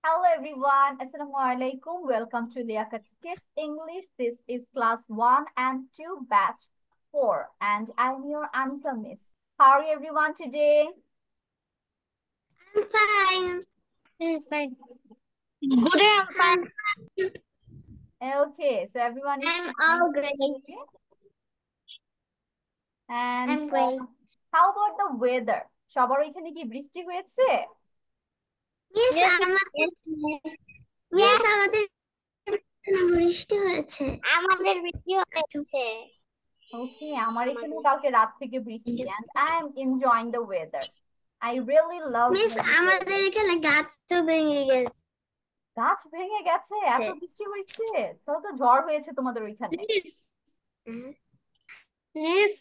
Hello everyone. Assalamualaikum. Welcome to Liakat's Kids English. This is class 1 and 2 batch 4 and I'm your Anika Miss. How are you everyone today? I'm fine. I'm fine. Good, I'm fine. Okay, so everyone is I'm fine all great. today. And I'm great. how about the weather? সবার ওইখানে কি বৃষ্টি হয়েছে? Yes, আমাদের বৃষ্টি হয়েছে। আমাদের বৃষ্টি হয়েছে। Okay, আমার এখানেও কালকে রাত থেকে বৃষ্টি and I am enjoying the weather. I really love miss the আমাদের weather. এখানে গাছও ভেঙে গেছে। গাছ ভেঙে গেছে? এত বৃষ্টি হয়েছে? তাহলে তো ঝড় হয়েছে তোমাদের ওইখানে। Yes.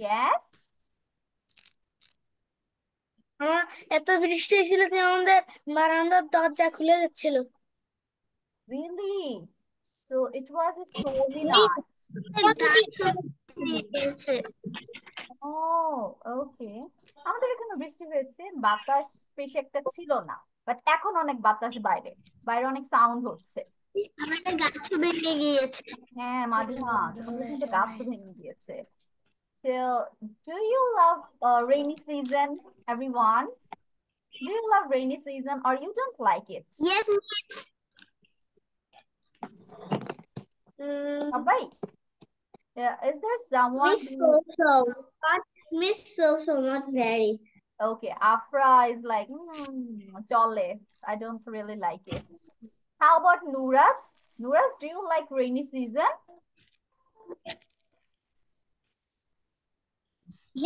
Yes? এত বৃষ্টি ছিল যে আমাদের বারান্দার দরজা খুলে যাচ্ছিল। Really? So it was a stormy night. Oh, okay. আমাদের এখানে বৃষ্টি হয়েছে, বাতাস বেশি একটা ছিল না, বাট এখন অনেক বাতাস বাইরে, বাইরে অনেক সাউন্ড হচ্ছে। আমাদের গাছও ভেঙে গিয়েছে। হ্যাঁ মাধুমা, তোমাদের কিন্তু গাছ তো ভেঙে গিয়েছে। So, do you love rainy season, everyone? Do you love rainy season or you don't like it? Yes, সবাই? Is there someone Miss who... but Miss so not very. Okay, Afra is like, chole. I don't really like it. How about Nuraz? Nuraz, do you like rainy season?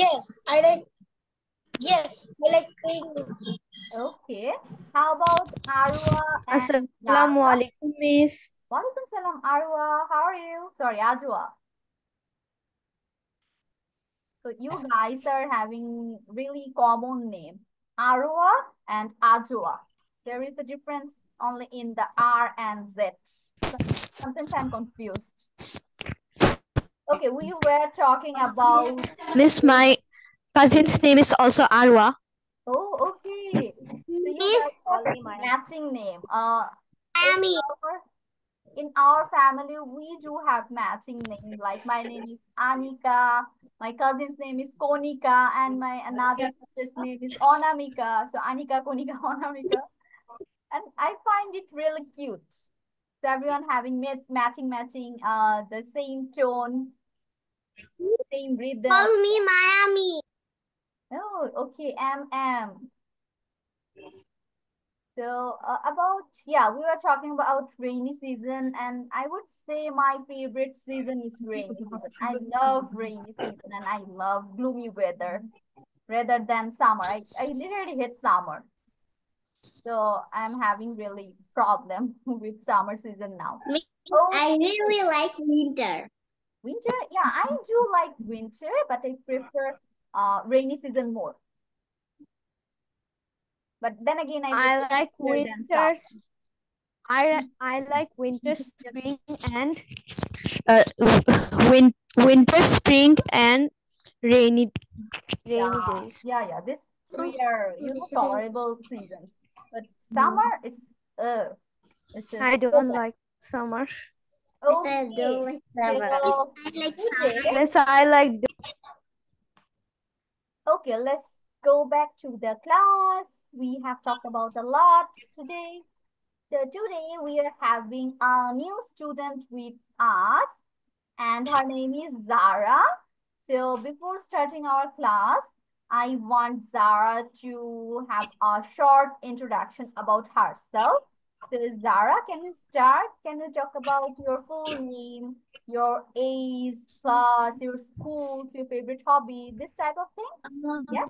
Yes, I like rainy. Okay. How about Arwa and Assalamu Yara? alaikum, miss. Walaikum salam, Arwa. How are you? Sorry, Ajwa. So you guys are having really common name, Arwa and Ajwa. There is a difference only in the R and Z. Sometimes I'm confused. Okay, we were talking about... Miss, my cousin's name is also Arwa. Oh, okay. So you guys have matching name. Amy. In our family, we do have matching name. Like my name is Anika, my cousin's name is Konika, and my another sister's name is Onamika. So Anika, Konika, Onamika. And I find it really cute. So everyone having matching, the same tone, same rhythm. Call me Miami. Oh, okay, MM. So we were talking about rainy season, and I would say my favorite season is rainy season. I love rainy season and I love gloomy weather rather than summer. I literally hate summer. So I'm having really problem with summer season now. Oh, I really like winter. winter? Yeah, I do like winter, but I prefer rainy season more. But then again, I like winter than summer. winters. I like winter, spring, and winter, spring, and rainy days. Yeah. This three are tolerable seasons. But summer, it's just I don't like summer. okay. I don't like summer. So, I like today, summer. Yes, I like. okay, let's go back to the class. We have talked about a lot today. So today we are having a new student with us, and her name is Zara. So before starting our class, I want Zara to have a short introduction about herself. So Zara, can you start? Can you talk about your full name, your age, class, your schools, your favorite hobby, this type of thing? Yes?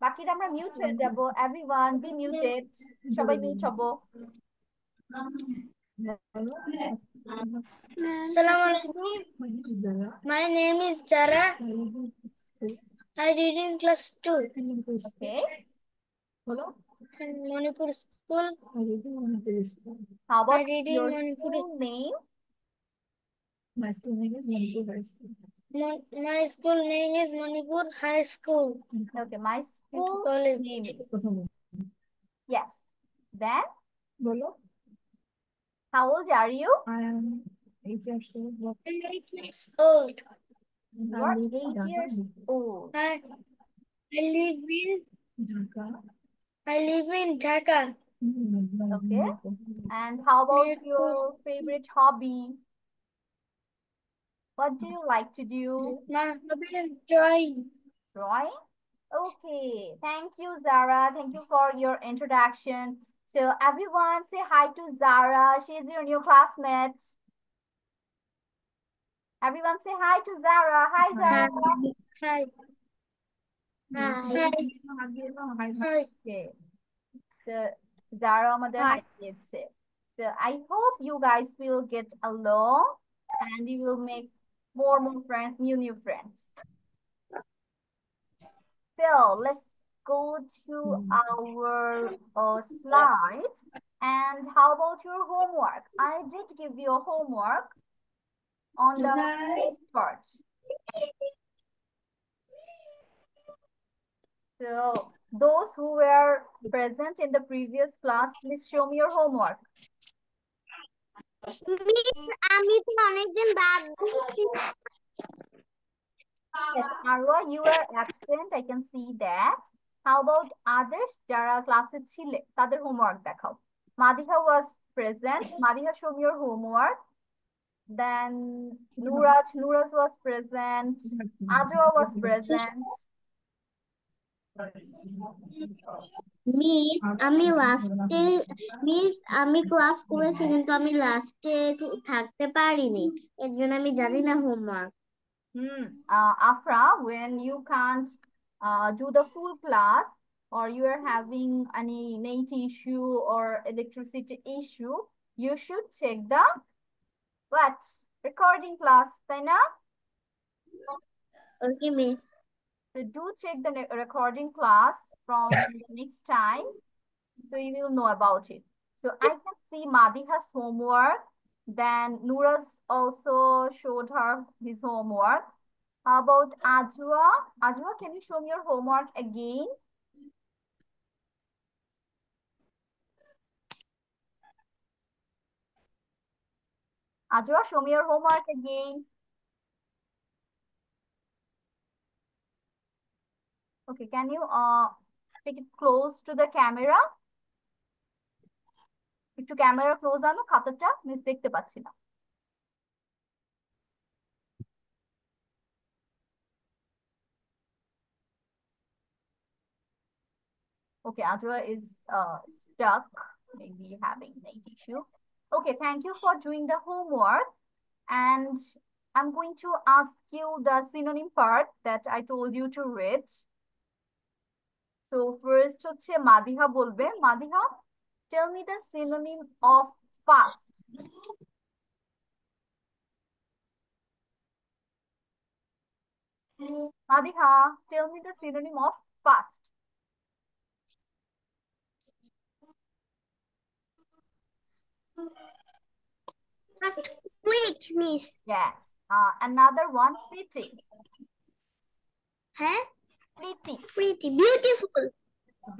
বাকিটা আমরা mute হয়ে যাব। Everyone be muted. সবাই mute হবো। Assalamu alaikum. My name is Zara. I read in class 2. Okay. In Manipur school. How about I read in your Manipur. school name? My school name is Manipur High School. My school name is Manipur High School. Okay, my school College. name is... Yes. Then, Bolo. how old are you? I am 8 years old. 8 years old. You I are live in 8 Dhaka. years old. I live in Dhaka. Dhaka. Okay. And how about Mirpur. your favorite hobby? What do you like to do? My hobby is drawing. Drawing? Okay. Thank you, Zara. Thank you for your introduction. So everyone say hi to Zara. She's your new classmate. Everyone say hi to Zara. Hi, Zara. Hi. Hi. Okay. So Zara আমাদের Hi. hi দিয়েছে. So I hope you guys will get along and you will make more friends, new friends. So let's go to our slide. And how about your homework? I did give you a homework on the first part. So those who were present in the previous class, please show me your homework. Yes, Arwa, you were absent. I can see that. How about others? যারা ক্লাসে ছিলে তাদের homework দেখাও. Madiha was present. Madiha, show me your homework. Then Nuraj was present. Ajwa was present. Miss আমি লাস্টে আমি class করেছি কিন্তু আমি লাস্টে থাকতে পারিনি এর জন্য আমি জানি না homework Afra, when you can't do the full class or you are having any net issue or electricity issue, you should check the what? Recording class, তাই না? ওকে miss So do check the recording class from next time so you will know about it. So I can see Madiha's homework. Then Nuraz also showed her his homework. How about Ajwa? Ajwa, can you show me your homework again? Ajwa, show me your homework again. Okay, can you take it close to the camera? একটু camera close আনো, খাতাটা miss দেখতে পাচ্ছি না। Okay, Ajwa is stuck, maybe having net issue. Okay, thank you for doing the homework. And I'm going to ask you the synonym part that I told you to read. So first হচ্ছে মাদিহা বলবে। Madiha, tell me the synonym of fast. Madiha, tell me the synonym of fast. Fast, quick, miss. Yes. Another one, pretty. Huh? Pretty. Beautiful.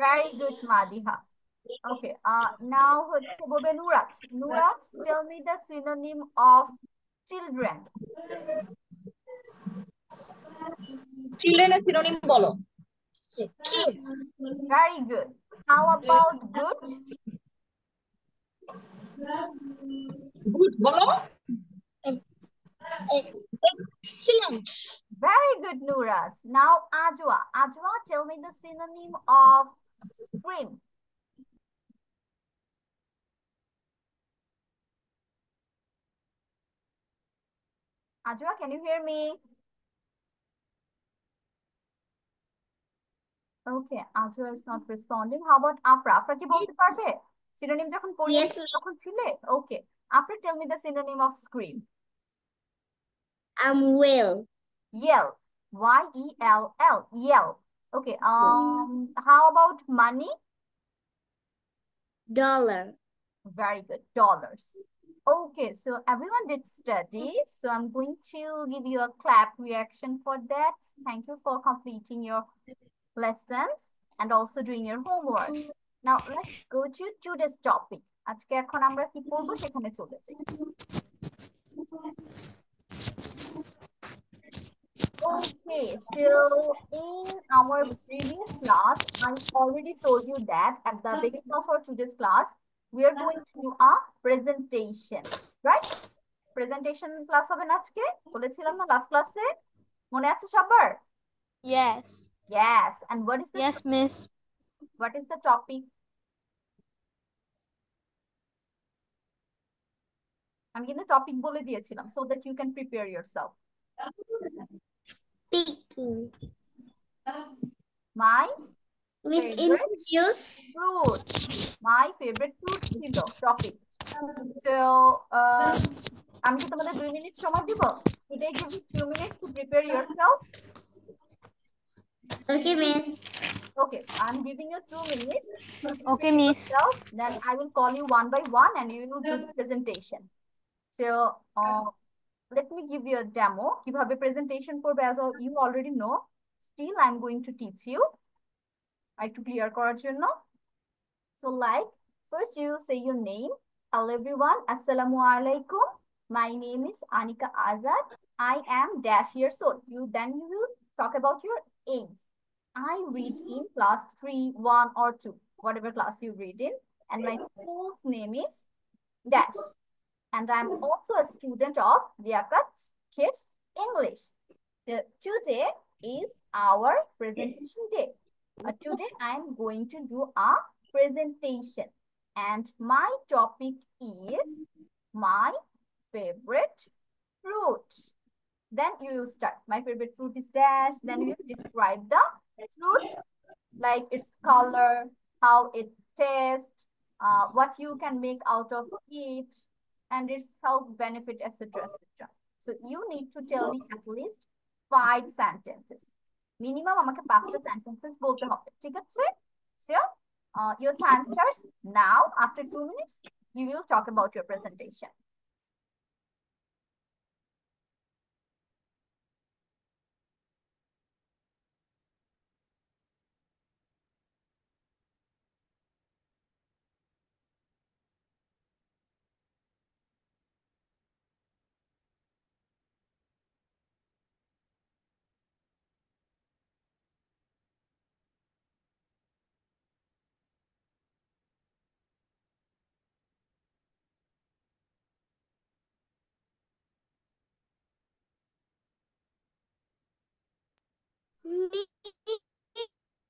Very good, Madiha. Okay. Now হচ্ছে বলবে Nurat. Nurat, tell me the synonym of children. Children এর synonym বলো। Kids. Very good. How about good? Good বলো। Excellent. Very good, Nurat. Now Ajwa. Ajwa, tell me the synonym of scream. Ajwa, can you hear me? Okay, Ajwa is not responding. How about Afra? Afra কি বলতে পারবে? Synonym যখন পড়িয়ে তখন ছিলে? Okay. Afra, tell me the synonym of scream. Well. Yell. Y-E-L-L. Yell. Okay. How about money? Dollar. Very good. Dollars. Okay, so everyone did study. So I'm going to give you a clap reaction for that. Thank you for completing your lessons and also doing your homework. Now let's go to today's topic. আজকে এখন আমরা কি পড়বো সেখানে চলে যাই। Okay, so in our previous class, I already told you that at the beginning of our today's class, we are going to do a presentation, right? Presentation class হবে না আজকে, বলেছিলাম না লাস্ট ক্লাসে, মনে আছে সবার? Yes. Yes, and Yes, miss. what is the topic? আমি কিন্তু টপিক বলে দিয়েছিলাম so that you can prepare yourself. Speaking. My Miss favorite introduce. fruit. My favorite fruit ছিল টপিক। So আমি কি তোমাদের 2 মিনিট সময় দিব? Should I give you 2 minutes to prepare yourself? Okay, miss. Okay, I'm giving you 2 minutes to Okay, prepare miss. yourself. Then I will call you one by one and you will do the presentation. So let me give you a demo. কিভাবে presentation করবে, as you already know. Still, I'm going to teach you. একটু clear করার জন্য। So like, first you say your name. Hello everyone. Assalamu alaikum. My name is Anika Azad. I am dash years old. Then you will talk about your age. I read in class 3, 1 or 2, whatever class you read in. And my school's name is dash. And I'm also a student of Liakat's Kids English. Today is our presentation day. Today I'm going to do a presentation and my topic is my favorite fruit. Then you will start. My favorite fruit is dash. Then you describe the fruit, like its color, how it tastes, what you can make out of it, and its health benefit, etc. etc. So you need to tell me at least 5 sentences. Minimum আমাকে 5টা sentences বলতে হবে, ঠিক আছে? So your time starts now. After 2 minutes, you will talk about your presentation.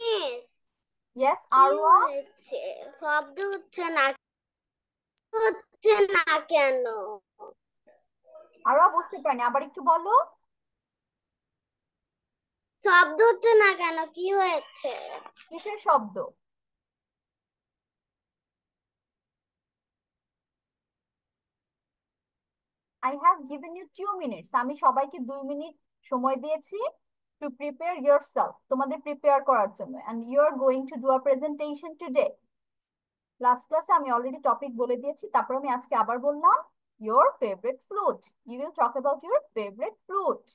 Miss. Yes, কি Arwa? হয়েছে? শব্দ হচ্ছে না কেন? Arwa বুঝতে পারিনি, আবার একটু বলো। শব্দ হচ্ছে না কেন? কি হয়েছে? কিসের শব্দ? I have given you 2 minutes. আমি সবাইকে 2 মিনিট সময় দিয়েছি to prepare yourself. তোমাদের prepare করার জন্য, and you are going to do a presentation today. Last class আমি already topic বলে দিয়েছি, তারপর আমি আজকে আবার বললাম your favorite fruit. You will talk about your favorite fruit.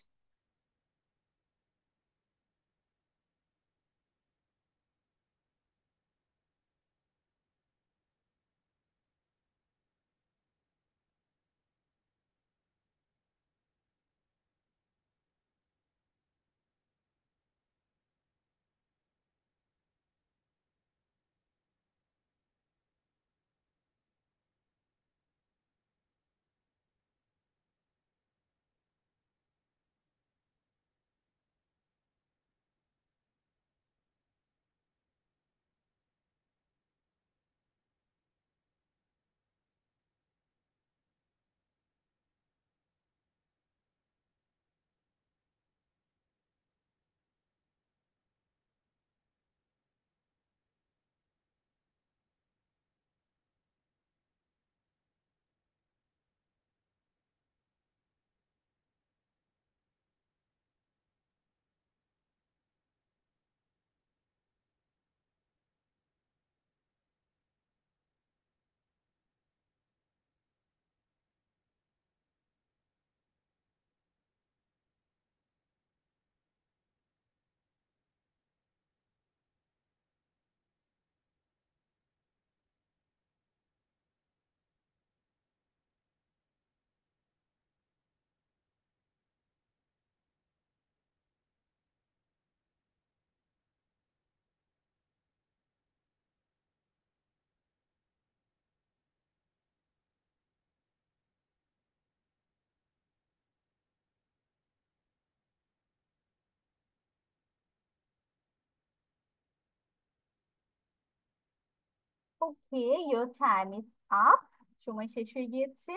Okay, your time is up. সময় শেষ হয়ে গিয়েছে।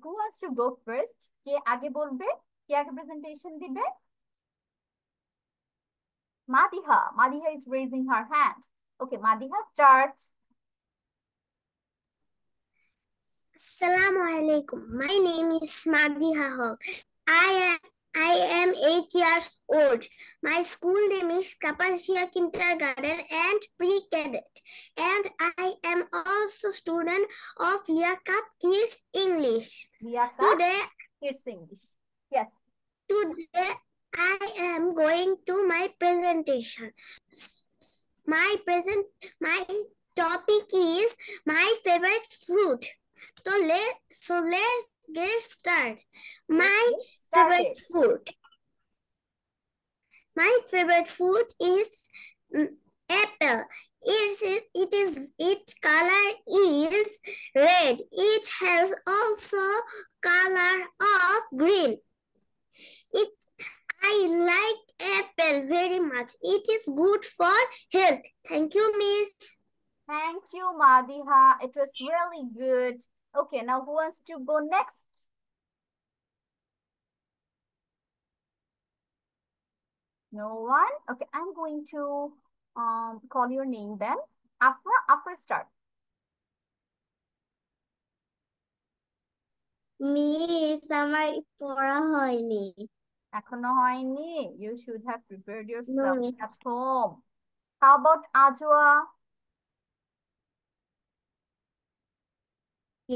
Who wants to go first? কে আগে বলবে? কে আগে presentation দিবে? Madiha. Madiha is raising her hand. Okay, Madiha, start. Assalamu alaikum. My name is Madiha Haq. I am 8 years old. My school name is Kapasia Kindergarten and Pre-Cadet. And I am also student of Liaquat Kids English. Liaquat Today, Kids English. Yes. Today I am going to my presentation. My topic is my favorite fruit. So let's get started. My favorite food. My favorite food is apple. Its color is red. It has also color of green. I like apple very much. It is good for health. Thank you, Miss. Thank you, Madiha. It was really good. Okay, now who wants to go next? No one? Okay, I'm going to call your name then. Afra, start. Miss আমার পড়া হয়নি। এখনো হয়নি? You should have prepared yourself No. at home. How about Ajwa?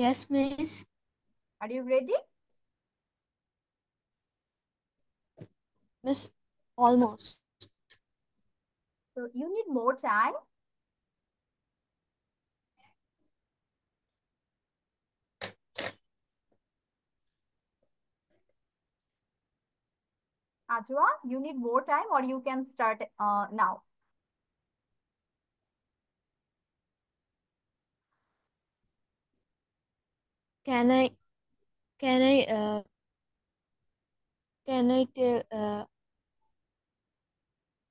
Yes, Miss. Are you ready? Miss, almost. So you need more time. Ajwa, you need more time or you can start now. Can I tell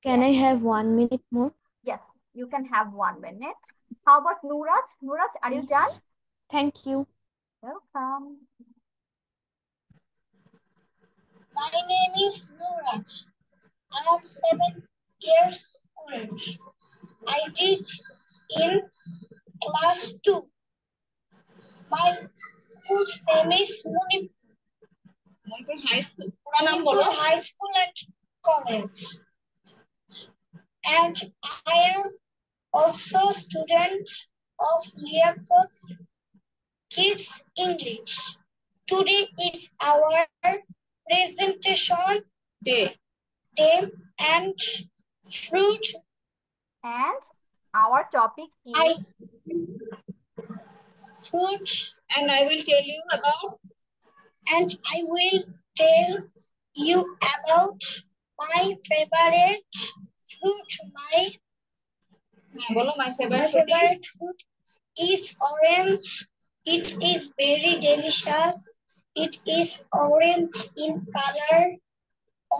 can I have 1 minute more? Yes, you can have 1 minute. How about Nuraj? Nuraj, are you done? Thank you. Welcome. My name is Nuraj. I am 7 years old. I teach in class 2. My school's name is Manipur High School. পুরো নাম বলো। Manipur High School and College. And I am also student of Liaquat Kids English. Today is our presentation day and fruit. And our topic is Fruit. and I will tell you about my favorite fruit. my favorite fruit is orange. It is very delicious. It is orange in color.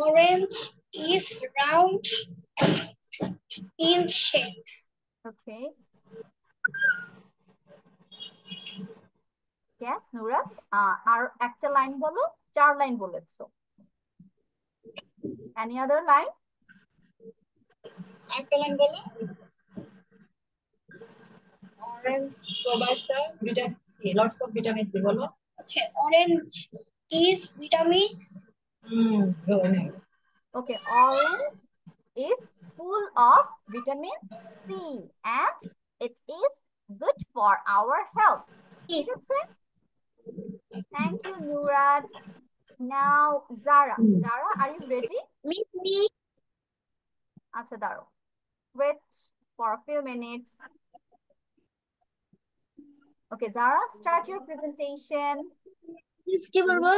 Orange is round in shape. okay. Yes, Nuraj. আর একটা line বলো, 4 line বলেছো। Any other line? একটা line বলো। Orange provides us vitamin C, lots of vitamin C বলো। Okay, orange is vitamin C. Very nice. Okay, orange is full of vitamin C and it is good for our health. ঠিক আছে? Thank you, Nuraj. Now, Zara. Zara, are you ready? Me. আচ্ছা, দাঁড়াও. Wait for a few minutes. Okay, Zara, start your presentation. Miss, কি বলবো?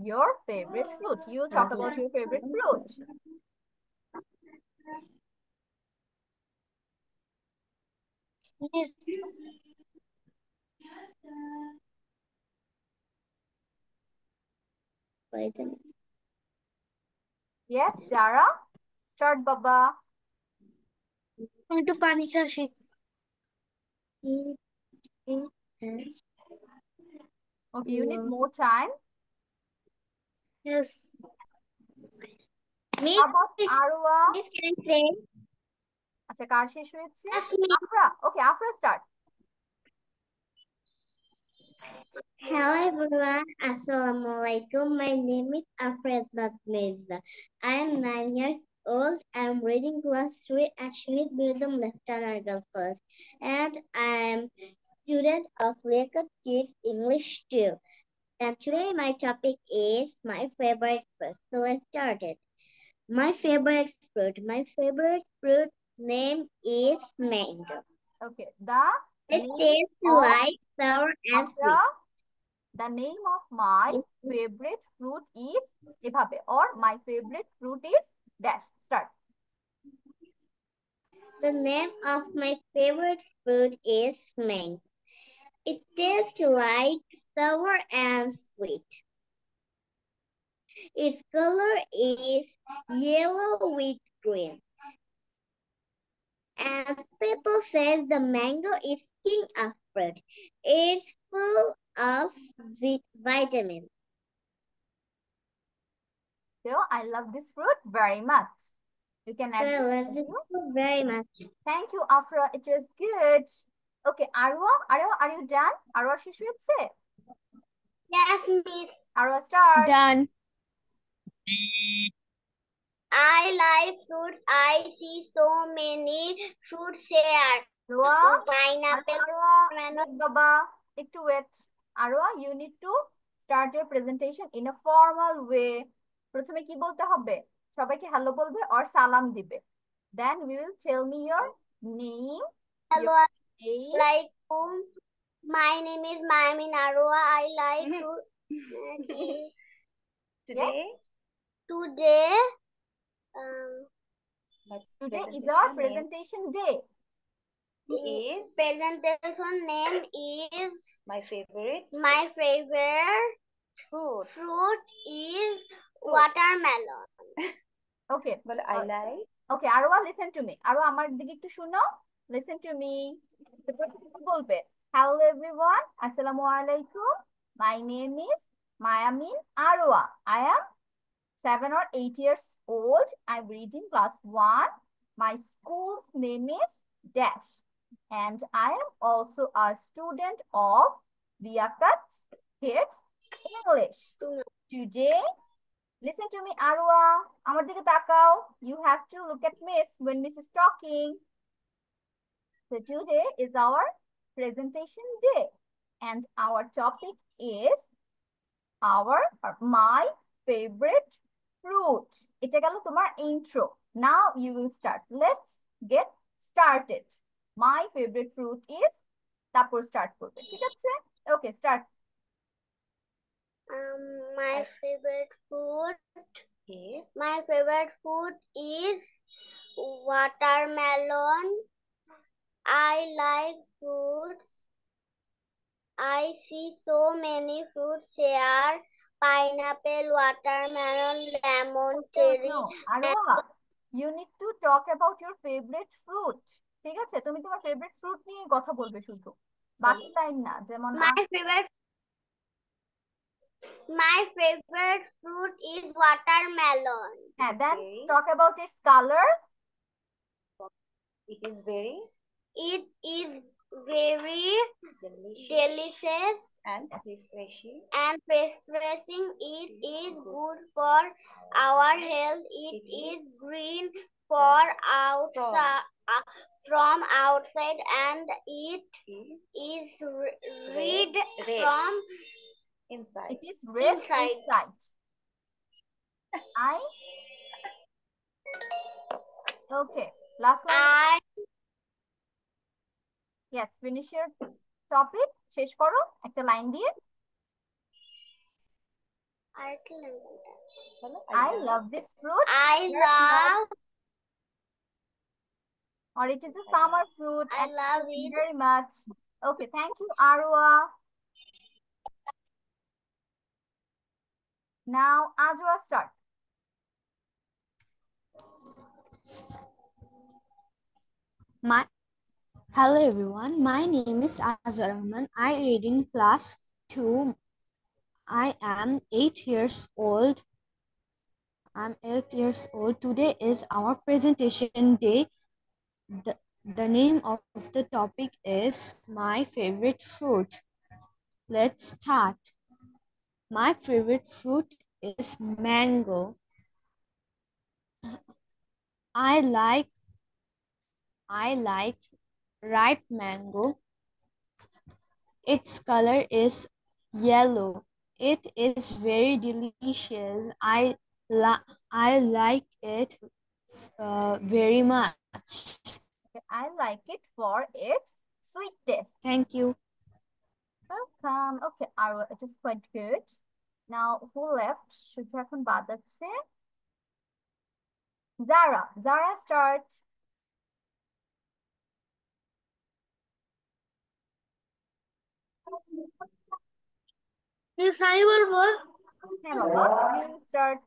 Your favorite fruit. You talk about your favorite fruit. Miss. Yes, Zara. Start, Baba. একটু পানি খাসি। It is. Okay, you need more time. Yes. How about Arwa? Miss, can I say? আচ্ছা কার শেষ হয়েছে? Yes, miss. Afra. Okay, Afra start. Hello everyone, Assalamualaikum. My name is Afred Mirza. I am 9 years old. I am reading class 3 at Shahid Birdum Lieutenant Girls College, and I am student of Lakewood Kids English 2. And today my topic is my favorite fruit. So let's start it. My favorite fruit name is mango. Okay, the It name tastes of like sour and Afra, sweet. the name of my favorite fruit is এভাবে, or my favorite fruit is dash. Start. The name of my favorite fruit is mango. It tastes like sour and sweet. Its color is yellow with green. And people say the mango is king of fruit. It's full of vitamins. So I love this fruit very much. You can add I this. love this fruit very much. Thank you, Afra. It was good. Okay, Arwa, are you done? Arwa শেষ হয়েছে? Yes, miss. Arwa start. Done. I like fruits. I see so many fruits here. Arwa, Pineapple, Arwa, melon. Baba, একটু wait. Arwa, you need to start your presentation in a formal way. প্রথমে কি বলতে হবে? সবাইকে hello বলবে or সালাম দিবে. Then we will tell me your name. Hello, Your age. like my name is Maimin Arwa. I like fruit. Yes. Today, Today is our presentation day. presentation name is My favorite fruit is watermelon. Okay. Well, I like. Okay, Arwa, listen to me. Arwa, আমার দিকে একটু শুনো. Listen to me. বলবে, hello everyone. Assalamu alaikum. My name is Mayamin Arwa. I am 7 or 8 years old. I'm reading class 1. My school's name is Dash. And I am also a student of Liakat's Kids English. Today, listen to me, Arwa. আমার দিকে তাকাও. You have to look at Miss when Miss is talking. So today is our presentation day. And our topic is my favorite fruit. এটা গেল তোমার intro. Now you will start. Let's get started. My favorite fruit is তারপর start করবে, ঠিক আছে? Okay, start. My favorite food is watermelon. I like fruits. I see so many fruits here. Pineapple, watermelon, lemon, cherry. No, Arwa, you need to talk about your favorite fruit. ঠিক আছে? তুমি তোমার favorite fruit নিয়ে কথা বলবে শুধু। বাকি line না, যেমন My favorite fruit is watermelon. হ্যাঁ, then talk about its color. It is very delicious and refreshing. It is good for our health. It is green for outside from outside, and it is red from inside. It is red Inside. inside. Okay, last line. Yes, finish your topic. শেষ করো একটা line দিয়ে। I love this fruit. I love or it is a summer fruit. I love it very much. Okay, thank you, Arwa. Now, Ajwa, start. Hello everyone, my name is Azhar Rahman. I read in class 2. I am 8 years old. I'm 8 years old. Today is our presentation day. The name of the topic is my favorite fruit. Let's start. My favorite fruit is mango. I like ripe mango. Its color is yellow. It is very delicious. I like it very much. Okay, I like it for its sweetness. Thank you. Welcome. Okay, Arwa, it is quite good. Now, who left? শুধু এখন বাদ আছে Zara. Zara, start. Yes, I বলবো। হ্যাঁ বাবা, you start.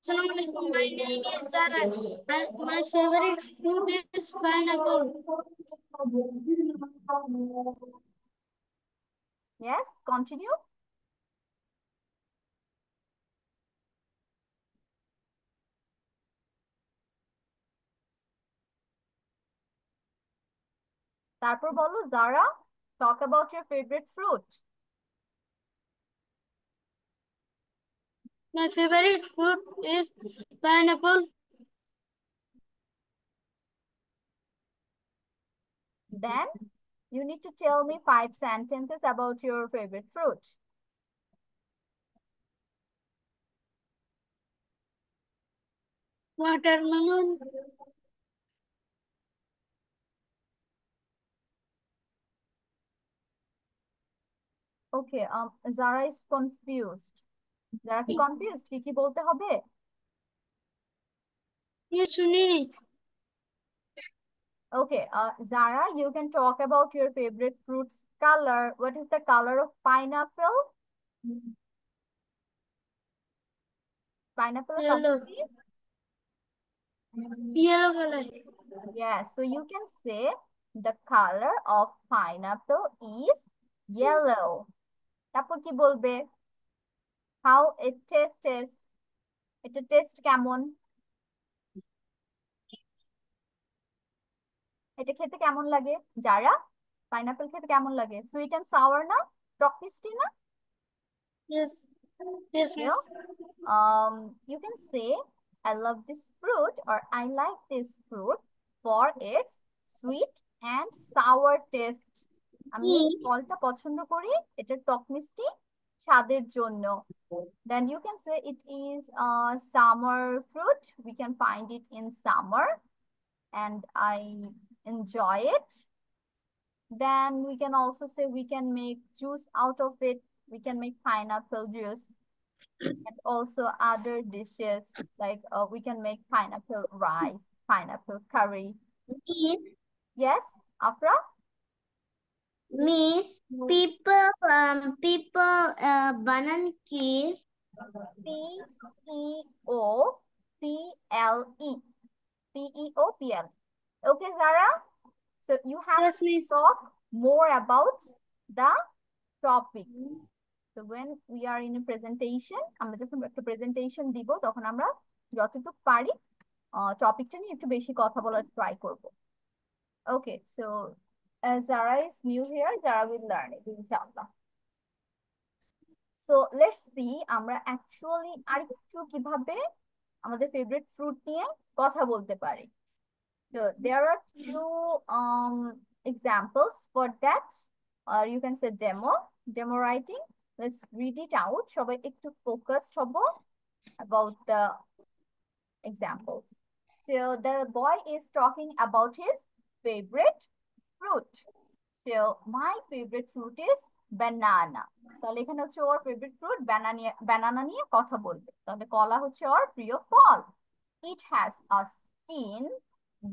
Assalamualaikum. My name is Zara. My favorite fruit is pineapple. Yes, continue. তারপর বলো Zara, talk about your favorite fruit. My favorite fruit is pineapple. Then you need to tell me 5 sentences about your favorite fruit. Watermelon. Okay, Zara is confused. Zara কি confused? কি বলতে হবে? Yes, শুনি। Okay, Zara, you can talk about your favorite fruit's color. What is the color of pineapple? Pineapple Yellow. color is? Yellow color. Yes, so you can say the color of pineapple is yellow. তারপর কি বলবে? How it tastes? এটা test কেমন? এটা খেতে কেমন লাগে? যারা পাইনাপল খেতে কেমন লাগে? সুইট এন্ড সাওয়ার না? টক মিষ্টি না? Yes. Yes, You miss. you can say I love this fruit or I like this fruit for its sweet and sour taste. আমি এই ফলটা পছন্দ করি এটা টক মিষ্টি স্বাদের জন্য. Then you can say it is a summer fruit. We can find it in summer and I enjoy it. Then we can also say we can make juice out of it. We can make pineapple juice and also other dishes like we can make pineapple rice, pineapple curry. Miss, Yes, Afra? Miss, people banana keys. P-E-O-P-L-E. P-E-O-P-L. Okay, Zara? So you have Yes, to miss. talk more about the topic. So when we are in a presentation, আমরা যখন একটা presentation দিব তখন আমরা যতটুকু পারি টপিকটা নিয়ে একটু বেশি কথা বলার ট্রাই করব. Okay, so as Zara is new here, Zara will learn it inshallah. So let's see আমরা actually আরেকটু কিভাবে আমাদের ফেভারিট ফ্রুট নিয়ে কথা বলতে পারি. So there are two examples for that, or you can say demo writing. Let's read it out. সবাই একটু focused হব about the examples. So the boy is talking about his favorite fruit. So my favorite fruit is banana. তাহলে এখানে হচ্ছে ওর favourite fruit banana নিয়ে কথা বলবে. তাহলে কলা হচ্ছে ওর প্রিয় ফল. It has a skin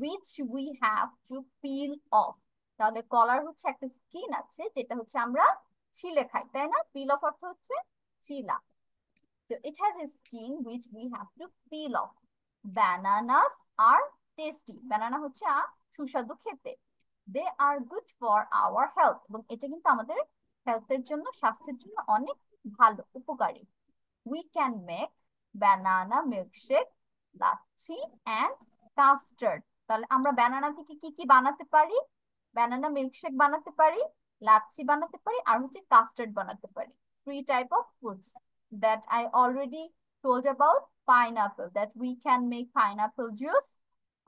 which we have to peel off. তাহলে কলার হচ্ছে একটা স্কিন আছে যেটা হচ্ছে আমরা ছিলে খাই, তাই না? পিল অফ অর্থ হচ্ছে ছিলা. So it has a skin which we have to peel off. Bananas are tasty. Banana হচ্ছে সুস্বাদু খেতে. They are good for our health. এবং এটা কিন্তু আমাদের হেলথের জন্য, স্বাস্থ্যের জন্য অনেক ভালো, উপকারী. We can make banana milkshake, lassi and custard. তাহলে আমরা banana থেকে কি কি বানাতে পারি? Banana milkshake বানাতে পারি, লাচ্ছি বানাতে পারি, আর হচ্ছে custard বানাতে পারি. 3 type of foods that I already told about. Pineapple, that we can make pineapple juice,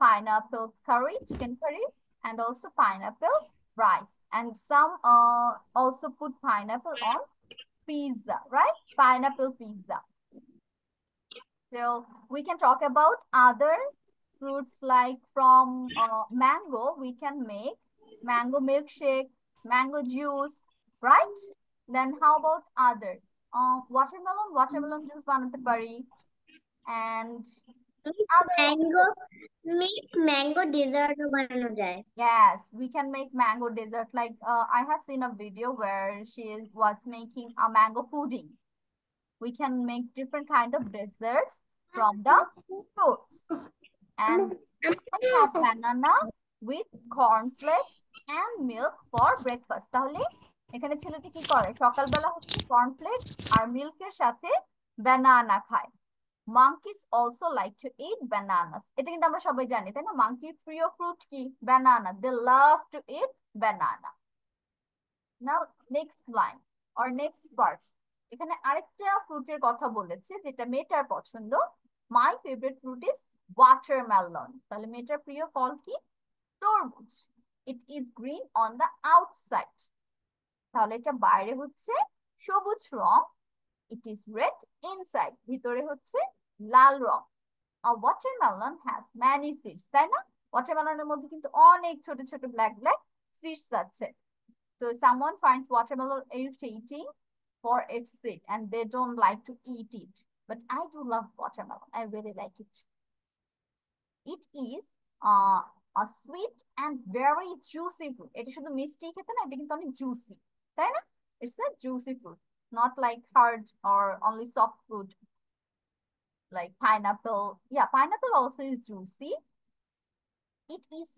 pineapple curry, chicken curry, and also pineapple rice. And some also put pineapple on pizza, right? Pineapple pizza. So we can talk about other fruits, like from mango, we can make mango milkshake, mango juice, right? Then how about other? Watermelon juice বানাতে পারি. And other mango dessert বানানো যায়. Yes, we can make mango dessert. Like I have seen a video where she was making a mango pudding. We can make different kind of desserts from the fruits. And I have banana with cornflakes and milk for breakfast. তাহলে এখানে ছেলেটি কি করে? সকালবেলা হচ্ছে cornflakes আর মিল্কের সাথে banana খায়. Monkeys also like to eat bananas. এটা কিন্তু আমরা সবাই জানি, তাই না? Monkey's প্রিয় fruit কি? Banana. They love to eat banana. Now next line or next verse. এখানে আরেকটা ফ্রুটের কথা বলেছে যেটা মেয়েটার পছন্দ. My favorite fruit is watermelon. তাহলে মেয়েটার প্রিয় ফল কি? তরমুজ. It is green on the outside. তাহলে এটা বাইরে হচ্ছে সবুজ রং. It is red inside. ভিতরে হচ্ছে লাল রং. A watermelon has many seeds. তাই না? ওয়াটারমেলনের মধ্যে কিন্তু অনেক ছোট ছোট black seeds আছে. So someone finds watermelon irritating for its seed and they don't like to eat it. But I do love watermelon. I really like it. It is a sweet and very juicy fruit. এটা শুধু মিষ্টি খেতে না, এটা কিন্তু অনেক juicy. তাই না? It's a juicy fruit, not like hard or only soft fruit like pineapple. Yeah, pineapple also is juicy. It is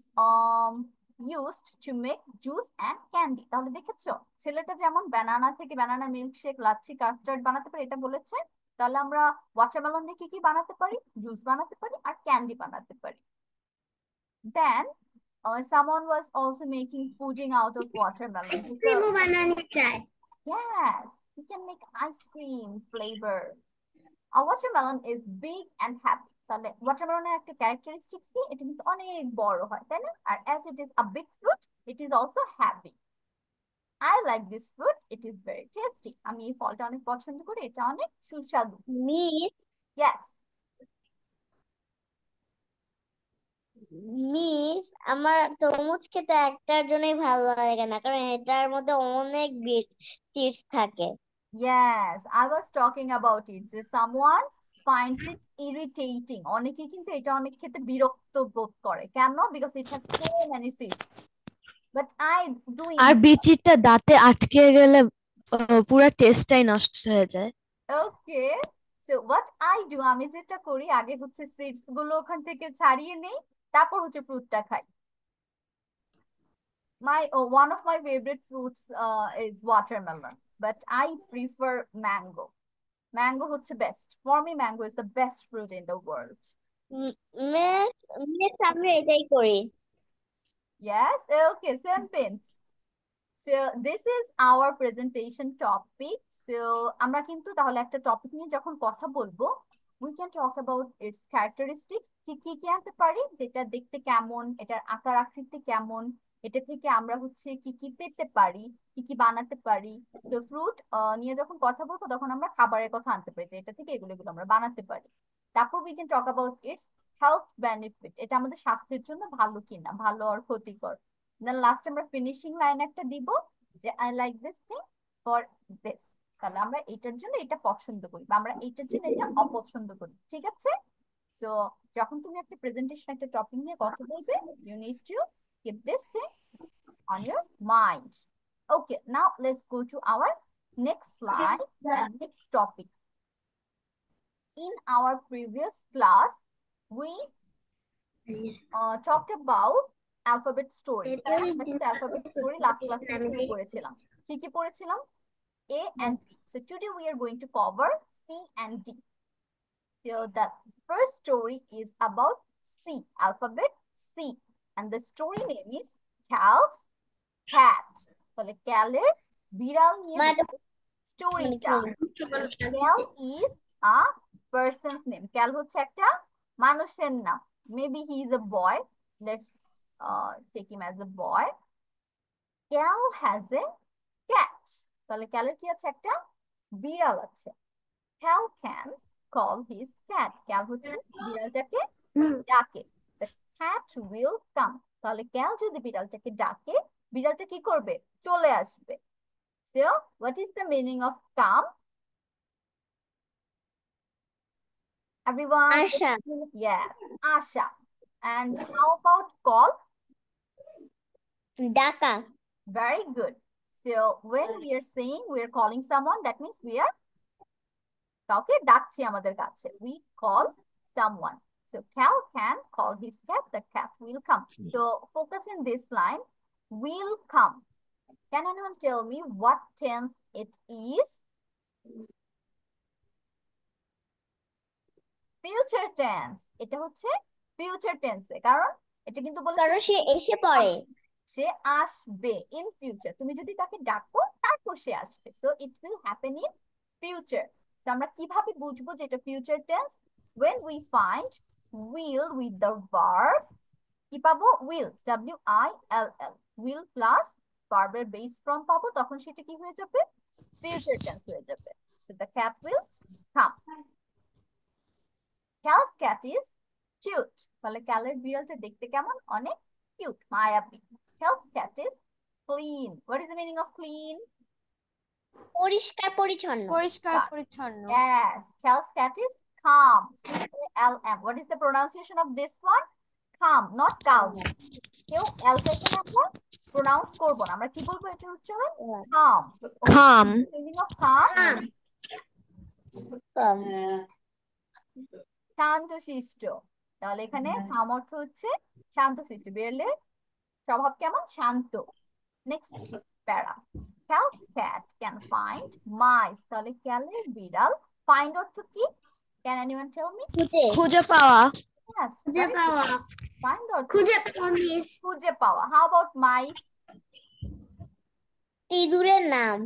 used to make juice and candy. তাহলে দেখেছো ছেলেটা যেমন banana থেকে banana milkshake, লাচ্ছি, কাস্টার্ড বানাতে পারে এটা বলেছে. তাহলে আমরা ওয়াটারমেলন দিয়ে কি বানাতে পারি? জুস বানাতে পারি আর ক্যান্ডি বানাতে পারি. Then someone was also making pudding out of watermelon. বানানো যায়. Yes, we can make ice cream flavor. A watermelon is big and happy. তাহলে ওয়াটারমেলনের একটা ক্যারেক্টারিস্টিক্স কি? এটা কিন্তু অনেক বড় হয়, তাই না? আর as it is a big fruit, it is also happy. I like this fruit. It is very tasty. আমি এই ফলটা অনেক পছন্দ করি. এটা অনেক সুস্বাদু. Miss, Yes. আমার তরমুজ খেতে একটার জন্যই ভালো লাগে না, কারণ এটার মধ্যে অনেক চিপস থাকে. Yes, I was talking about it. যে someone finds it irritating. অনেকে কিন্তু এটা অনেক খেতে বিরক্ত বোধ করে. কেন? Because it has so many seeds. But I do R enjoy. বিচিটা দাঁতে আটকে গেলে পুরো টেস্টটাই নষ্ট হয়ে যায়. Okay, so what I do, আমি যেটা করি আগে হচ্ছে সিডস গুলো ওখান থেকে ছাড়িয়ে নেই, তারপর হচ্ছে ফ্রুটটা খাই. One of my favorite fruits is watermelon, but I prefer mango. Mango হচ্ছে best. For me, mango is the best fruit in the world. Miss আমি এটাই করি. Yes, okay, same pins. So this is our presentation topic. So আমরা কিন্তু তাহলে একটা topic নিয়ে যখন কথা বলবো, we can talk about its characteristics. কি কি আনতে পারি, যেটা দেখতে কেমন, এটার আকার আকৃতি কেমন, এটা থেকে আমরা হচ্ছে কি কি পেতে পারি, কি কি বানাতে পারি. তো ফ্রুট নিয়ে যখন কথা বলবো তখন আমরা খাবারের কথা আনতে পারি, যে এটা থেকে এগুলো আমরা বানাতে পারি. তারপর we can talk about its health benefit. এটা আমাদের স্বাস্থ্যের জন্য ভালো কিনা, ভালো আর ক্ষতিকর. Then last আমরা ফিনিশিং লাইন একটা দিব যে I like this thing for this. তাহলে আমরা এটার জন্য এটা পছন্দ করি বা আমরা এটার জন্য এটা অপছন্দ করি. ঠিক আছে? সো যখন তুমি একটা প্রেজেন্টেশন একটা টপিক নিয়ে কথা বলবে, you need to keep this thing on your mind. Okay, now let's go to our next slide and next topic. In our previous class, we talked about alphabet stories. Alphabet story last class শুরু করেছিলাম। কি পড়েছিলাম? A and D. So today we are going to cover C and D. So the first story is about C, alphabet C, and the story name is Cal's Cat. তাহলে ক্যালের বিড়াল নিয়ে স্টোরিটা। Cal is a person's name. Cal হচ্ছে একটা মানুষের নাম। Maybe he is a boy. Let's take him as a boy. Cal has a cat. তাহলে ক্যালের কি আছে? একটা বিড়াল আছে। Cal can call his cat. Cal হচ্ছে বিড়ালটাকে ডাকে। The cat will come. তাহলে ক্যাল যদি বিড়ালটাকে ডাকে, বিড়ালটা কি করবে? চলে আসবে। So, what is the meaning of come? Everyone? Asha. Yes, Asha. And how about call? Daka. Very good. So, when we are saying we are calling someone, that means we are কাউকে ডাকছি আমাদের কাছে। We call someone. So, Cal can call his cat, the cat will come. So, focus in this line, will come. Can anyone tell me what tense it is? Future tense. এটা হচ্ছে future tense কারণ এটা কিন্তু বলে কারণ সে এসে পড়ে। সে আসবে in future। তুমি যদি তাকে ডাকো তারপর সে আসবে। So it will happen in future. So আমরা কিভাবে বুঝবো যে এটা future tense? When we find will with the verb, কি পাবো? Will, W-I-L-L, will plus verb base form পাবো, তখন সেটা কি হয়ে যাবে? Future tense হয়ে যাবে। So the cat will come. Cal's cat is cute. তাহলে ক্যালের বিড়ালটা দেখতে কেমন? অনেক কিউট, মায়াবী। Cal's cat is clean. What is the meaning of clean? পরিষ্কার পরিচ্ছন্ন। পরিষ্কার পরিচ্ছন্ন। Yes. Cal's cat is calm. C-A-L-M. What is the pronunciation of this one? Calm, not calm. কেউ অ্যালফাকে আমরা প্রোনাউন্স করব না। আমরা কি বলবো এটা উচ্চারণ? Calm. Calm. Meaning of calm? শান্তশিষ্ট। তাহলে এখানে calm অর্থ হচ্ছে শান্তশিষ্ট। বিড়ালের স্বভাব কেমন? শান্ত। নেক্সট প্যারা। Cal's cat can find mice. তাহলে ক্যালের বিড়াল find অর্থ কি? Can anyone tell me? খুঁজে পাওয়া। Yes. খুঁজে পাওয়া। Find অর্থ খুঁজে পাওয়া মিস। খুঁজে পাওয়া। How about mice? ইঁদুরের নাম।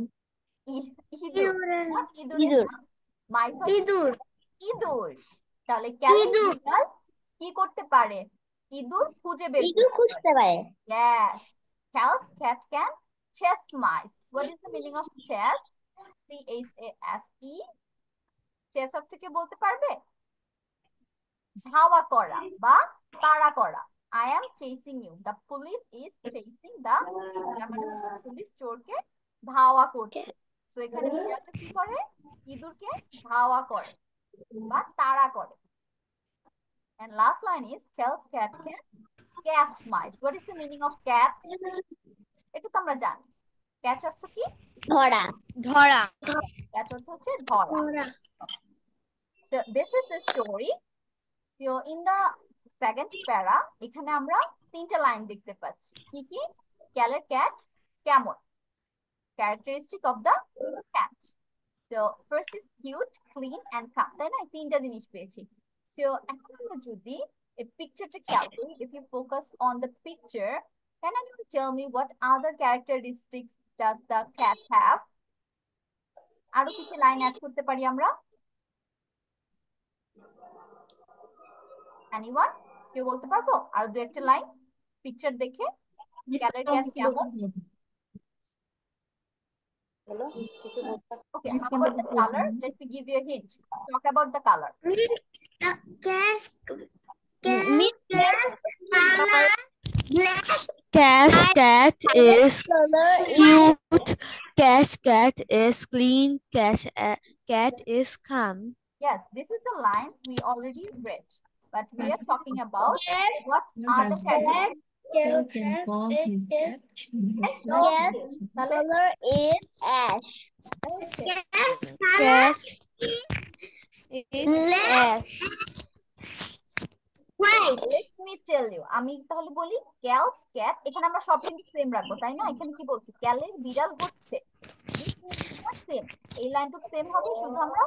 ইঁদুর। Not ইঁদুরের নাম। Mice হচ্ছে ইঁদুর। ইঁদুর। তাহলে ক্যালের বিড়াল কি করতে পারে? ইঁদুর খুঁজে বের ইঁদুর খুঁজতে পারে। Yes. Cal's cat can chase mice. What is the meaning of chase? C-H-A-S-E. Chase অর্থ কি বলতে পারবে? ধাওয়া করা বা তাড়া করা। I am chasing you. The police is chasing the police চোরকে ধাওয়া করছে। So এখানে বিড়ালটা কি করে? ইঁদুরকে ধাওয়া করে বা তাড়া করে। And last line is Cal's cat can catch mice. What is the meaning of cat? এটা তো আমরা জানি। Catch অর্থ কি? ধরা। ধরা। Catch অর্থ হচ্ছে ধরা। So this is the story. So in the second para এখানে আমরা তিনটা লাইন দেখতে পাচ্ছি। কি কি? ক্যালের ক্যাট কেমন? Characteristic of the cat. So first is cute, clean and calm. তাই না? তিনটা জিনিস পেয়েছি। So এখন আমরা যদি এই পিকচারটা খেয়াল করি, if you focus on the picture, can anyone tell me what other characteristics does the cat have? আরো কি কি লাইন অ্যাড করতে পারি আমরা? Anyone? কেউ বলতে পারবো? আর দু একটা লাইন পিকচার দেখে ক্যালের ক্যাট কেমন? Okay, how about the color? Let me give you a hint. Talk about the color. Cat's cat is cute. Cat is clean. Cat is calm. Yes, this is the lines we already read. But we are talking about what are the characteristics. Color is ash. Cat is ash. White. Let me tell you, আমি তাহলে বলি calls cat, এখানে আমরা সব কিন্তু same রাখবো তাই না? এখানে কি বলছি, ক্যালের বিড়াল হচ্ছে, সেম, এই লাইনটুকু সেম হবে, শুধু আমরা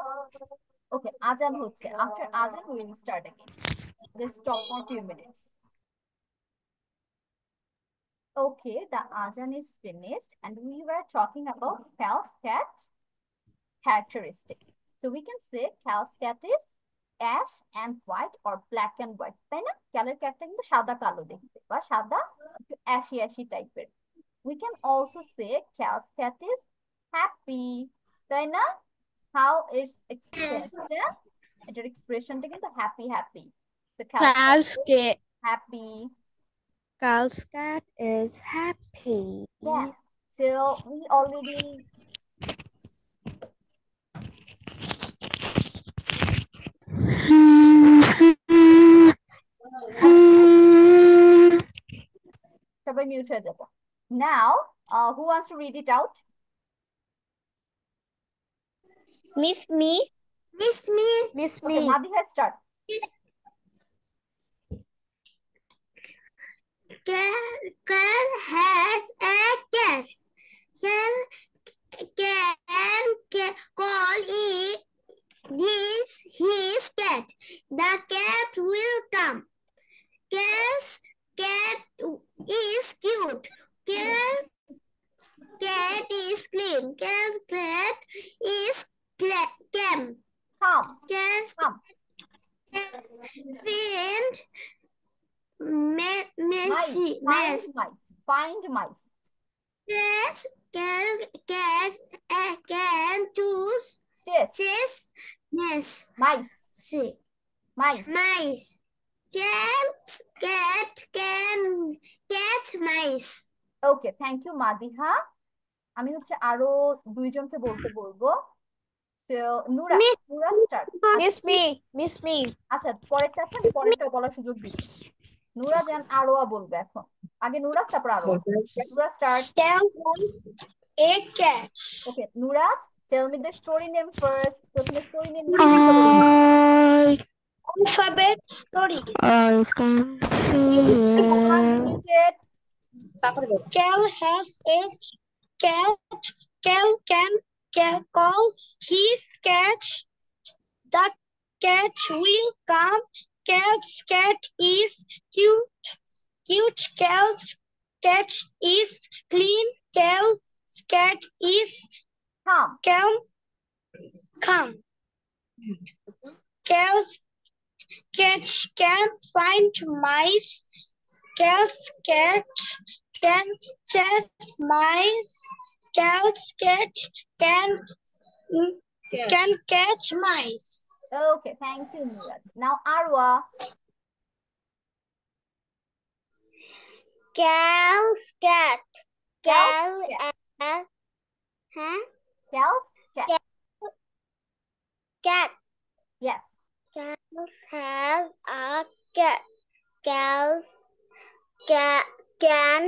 ওকে আজান হচ্ছে, আফটার আজান we will start again, just stop for few minutes. Okay, the azan is finished and we were talking about Cal's cat characteristics. So we can say Cal's cat is ash and white or black and white, তাই না? ক্যালের ক্যাটটা কিন্তু সাদা কালো দেখতে বা সাদা একটু ashy ashy টাইপের। We can also say Cal's cat is happy, তাই না? How its expression, এটার এক্সপ্রেশনটা কিন্তু happy happy. So Cal's cat. happy. Cal's cat is happy. Yes. So we already সবাই মিউট হয়ে যাব। Now, who wants to read it out? Miss me. Miss me. Miss Okay, me. Madhiha, start. Cal has a cat. Cal can call it his cat. The cat will come. Cal's cat is cute. Cal's cat is clean. Cal's cat is calm. Come. Cal's Come. find Mice. messy mess. Find mice. Find mice. Yes, can choose Yes. chess yes Mice. see Mice. mice. Cat can catch mice. Okay, thank you, Madhiha. আমি হচ্ছে আরো দুইজনকে বলতে বলবো। So, Nura, Nura start. Miss me. আচ্ছা, পরেরটা আছে, আমি পরেরটা বলার সুযোগ দিচ্ছি। নুরা দেন আরোয়া বলবে এখন। আগে নুরা, তারপর আরোয়া। Nura start. Cal's a cat. Okay, Nura, tell me the story name first. প্রথমে story name Alphabet stories. I can see Unmuted. Cal has a cat. Cal can call his cat. The cat will come. Cal's cat is cute. Cal's cat is clean. Cal's cat is Come. calm. Cal's cat can find mice. Cal's cat can chase mice. Cal's cat can catch mice. Okay, thank you, Nura. Now Arwa. Cal's cat. Cal's Cat. Cal's cat. Cat. Yes. Cal has a cat. Cal can